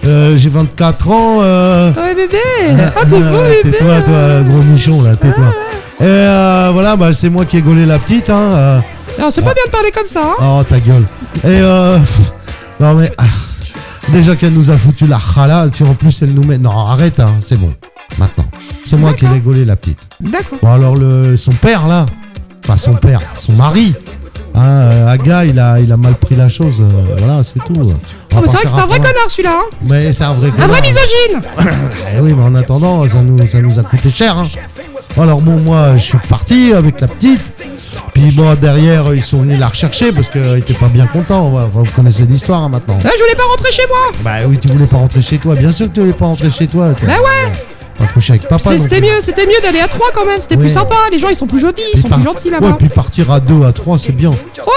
J'ai 24 ans. Ouais, bébé. T'es beau, bébé. Tais-toi, toi, gros nichon, là, tais-toi. Et voilà, c'est moi qui ai gaulé la petite. Non, c'est pas bien de parler comme ça. Oh, ta gueule. Et non, mais. Déjà qu'elle nous a foutu la chala, en plus elle nous met. Non, arrête, c'est bon. Maintenant. C'est moi qui ai gaulé la petite. D'accord. Bon, alors, son père, là. Enfin, son mari. Aga, il a mal pris la chose. Voilà, c'est tout. C'est vrai que c'est un vrai connard celui-là. Mais c'est un vrai connard. Un vrai misogyne. Oui, mais en attendant, ça nous a coûté cher. Alors bon, moi, je suis parti avec la petite. Puis bon, derrière, ils sont venus la rechercher parce qu'ils étaient pas bien contents. Vous connaissez l'histoire maintenant. Je voulais pas rentrer chez moi. Bah oui, tu voulais pas rentrer chez toi. Bien sûr que tu voulais pas rentrer chez toi. Bah ouais. Pas coucher avec papa. C'était mieux d'aller à 3 quand même. C'était plus sympa. Les gens, ils sont plus jolis, ils sont plus gentils là-bas. Ouais, puis partir à 2, à 3, c'est bien. Oh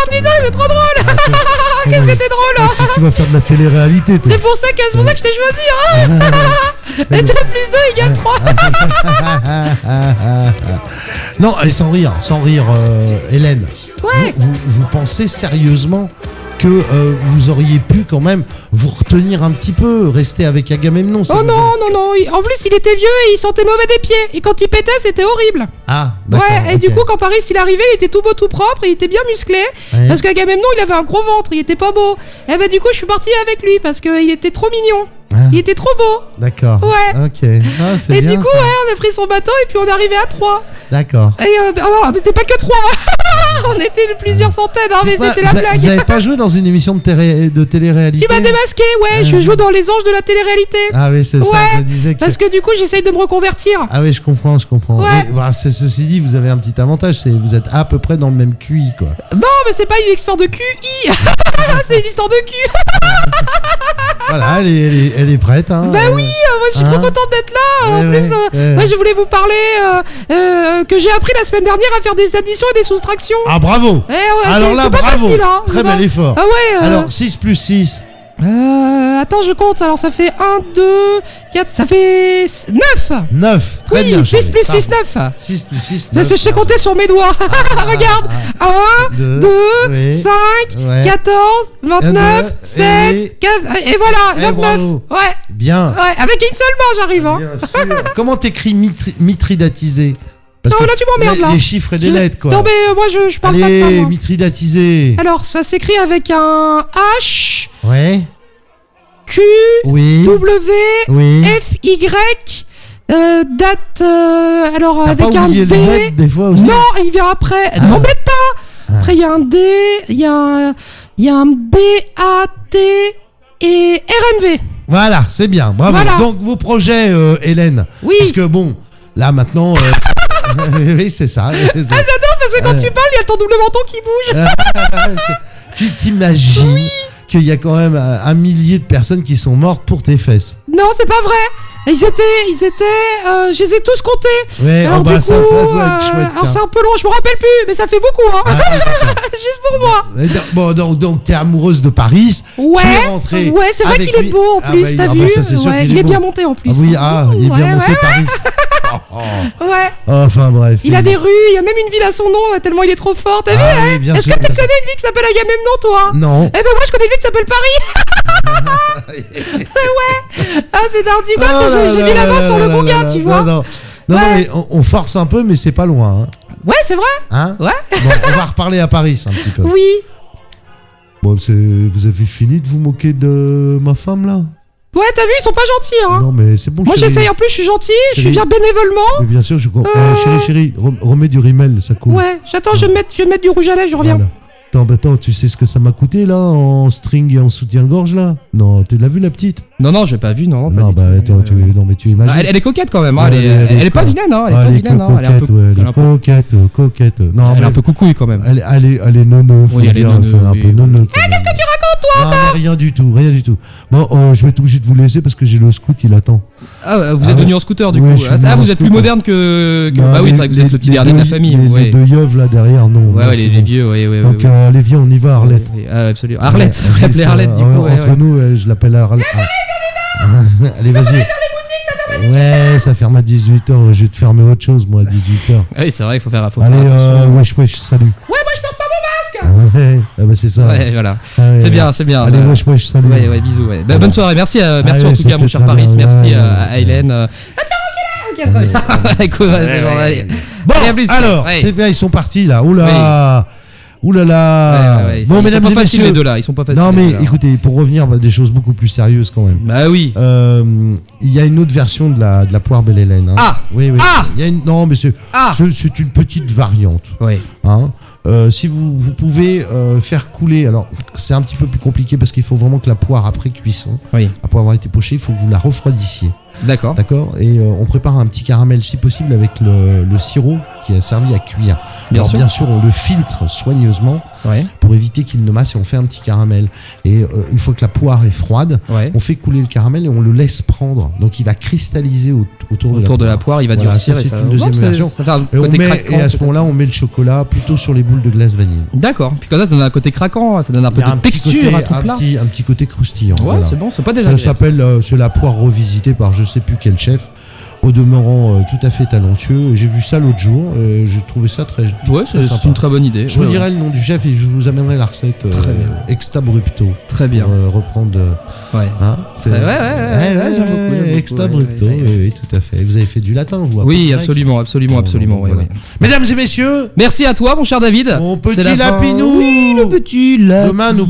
putain, c'est trop drôle. Qu'est-ce que t'es drôle. Tu vas faire de la télé-réalité. C'est pour ça que je t'ai choisi. Et 2 plus 2 égale 3. Non, et sans rire, Hélène. Ouais. Vous pensez sérieusement que vous auriez pu quand même vous retenir un petit peu, rester avec Agamemnon? Oh non. En plus, il était vieux et il sentait mauvais des pieds. Et quand il pétait, c'était horrible. Ah, d'accord. Ouais, et du coup, quand Paris il est arrivé, il était tout beau, tout propre, et il était bien musclé. Ouais. Parce qu'Agamemnon, il avait un gros ventre, il était pas beau. Et ben du coup, je suis partie avec lui parce qu'il était trop mignon. Il était trop beau. D'accord. Ouais. Ok. C'est et bien, du coup, on a pris son bateau et puis on est arrivé à 3. D'accord. Et non, on n'était pas que 3. On était plusieurs centaines, mais c'était la blague. Vous avez pas joué dans une émission de télé-réalité? Tu m'as démasqué, ouais. Je joue dans Les Anges de la télé-réalité. Ah oui, c'est ça. Je disais parce que du coup, j'essaye de me reconvertir. Ah oui, je comprends. Ouais. Et, ceci dit, vous avez un petit avantage, c'est vous êtes à peu près dans le même QI, quoi. Non, mais c'est pas une histoire de QI. C'est une histoire de cul. Voilà, elle est prête. Bah oui, moi je suis trop contente d'être là. En plus, moi je voulais vous parler que j'ai appris la semaine dernière à faire des additions et des soustractions. Ah bravo. Alors là, bravo. Facile, hein, très bel effort. Ah ouais. Alors 6 plus 6. Attends, je compte. Alors ça fait 1, 2, 4, ça fait 9. 9, très bien. 6 plus 6, 9. 6 plus 6, 9. Parce que je sais compter sur mes doigts. Regarde. 1, 2, 5, 14, 29, 7, 4. Et voilà, 29. Ouais. Bien. Ouais, avec une seule main, j'arrive. Bien sûr. Comment t'écris mitridatisé? Parce que là tu m'emmerdes là. Les chiffres et les lettres quoi. Non mais moi je parle pas de ça. Allez, mitridatisé. Alors ça s'écrit avec un H. Ouais. Q. Oui. W. Oui. F. Y. Date. Alors t'as avec pas un oublié D. Le Z, des fois aussi. Non, il vient après. M'embête pas. Après il y a un D. Il y a un B. A. T. Et RMV. Voilà, c'est bien. Bravo. Voilà. Donc vos projets, Hélène. Oui. Parce que bon, là maintenant. Oui, c'est ça. J'adore parce que quand tu parles, il y a ton double menton qui bouge. Tu t'imagines qu'il y a quand même 1 millier de personnes qui sont mortes pour tes fesses? Non, c'est pas vrai. Ils étaient, je les ai tous comptés. Ouais, alors, ça doit être chouette. Alors c'est un peu long, je me rappelle plus, mais ça fait beaucoup, hein. Juste pour moi. Bon, donc t'es amoureuse de Paris. Ouais. Tu es rentrée. Ouais, c'est vrai qu'il est beau en plus, t'as vu. Ça, c'est sûr qu'il il est beau. bien monté en plus. Ah oui, il est bien monté Paris. Ouais. Enfin bref. Il a des rues, il y a même une ville à son nom, tellement il est trop fort. T'as vu, hein? Oui, Est-ce que tu connais une ville qui s'appelle Agamemnon, toi? Non. Eh ben moi je connais une ville qui s'appelle Paris. Ouais. Ah c'est dardu quoi, j'ai mis la main sur le bon gars, tu vois. Non, mais on force un peu, mais c'est pas loin. Hein. Ouais, c'est vrai. Hein? Ouais. Bon, on va reparler à Paris un petit peu. Oui. Bon, vous avez fini de vous moquer de ma femme là? Ouais, t'as vu, ils sont pas gentils, hein. Non, mais c'est bon. Moi, chérie. j'essaye. En plus, je suis gentil. Je viens bénévolement. Mais bien sûr, je comprends. Chérie, remets du rimel, ça coule. Ouais, j'attends, je vais mettre du rouge à lèvres, je reviens. Voilà. Attends, tu sais ce que ça m'a coûté là, en string et en soutien-gorge là? Non, tu l'as vu la petite? Non, j'ai pas vu, non. Non, bah, non, mais tu imagines. Elle est coquette quand même, hein. Elle est pas vilaine, hein. Elle est pas vilaine, hein. Elle est un peu coquette. Non, elle est un peu coucouille quand même. Elle est nono. Oui, elle est nono. Un peu nono. Qu'est-ce que tu racontes? toi. Mais rien du tout. Bon, je vais être obligé de vous laisser parce que j'ai le scout, il attend. Ah, vous êtes venu en scooter du coup. Ah, vous êtes plus moderne que. Non, bah oui, c'est vrai que vous êtes le petit dernier de la famille. Les deux yeuves là derrière, non. Ouais, les vieux, oui. Donc, les vieux, on y va, Arlette. Ah, absolument. Arlette, vous l'appelez Arlette du coup. Entre nous, je l'appelle Arlette. Allez, vas-y. Ouais, ça ferme à 18h. Je vais te fermer autre chose, moi, à 18h. Ah oui, c'est vrai, il faut faire attention. Allez, wesh, salut. Ouais, moi je porte pas mon masque. Ouais, bah c'est ça. Ouais, voilà. Ouais, c'est bien. Allez, wesh, salut. Ouais, bisous. Ouais. Bah, bonne soirée, merci en tout cas, mon cher Paris. Merci à Hélène. Ok, très bien. Écoute, c'est bon, allez. Bon, alors, c'est bien, ils sont partis là. Oula là. Bon, mesdames et messieurs, les deux là, ils sont pas faciles. Non mais écoutez, pour revenir à des choses beaucoup plus sérieuses quand même. Bah oui. Il y a une autre version de la poire Belle Hélène. Hein. Ah. Oui. Ah. Il y a non mais c'est une petite variante. Oui. Hein. Si vous pouvez faire couler, alors c'est un petit peu plus compliqué parce qu'il faut vraiment que la poire après cuisson, après avoir été pochée, il faut que vous la refroidissiez. D'accord. Et on prépare un petit caramel si possible avec le sirop qui a servi à cuire. Bien sûr, on le filtre soigneusement pour éviter qu'il ne masse et on fait un petit caramel. Et une fois que la poire est froide, on fait couler le caramel et on le laisse prendre. Donc il va cristalliser autour de la poire. Il va durcir. C'est une deuxième version. Et à ce moment-là, on met le chocolat plutôt sur les boules de glace vanille. D'accord. Puis comme ça donne un côté craquant, ça donne un peu de texture à tout plat. Un petit côté croustillant. Ouais, c'est bon, c'est pas désagréable. Ça s'appelle c'est la poire revisitée par je sais plus quel chef. Au demeurant tout à fait talentueux. J'ai vu ça l'autre jour, j'ai trouvé ça très c'est une très bonne idée. Je vous dirai le nom du chef et je vous amènerai la recette Extabrupto. Très bien. Reprendre. Hein, j'aime beaucoup. Extabrupto, oui, tout à fait. Vous avez fait du latin, vous. Oui, absolument. Voilà. Mesdames et messieurs, merci à toi, mon cher David. Mon petit Lapinou. Oui, le petit Lapinou. Demain, nous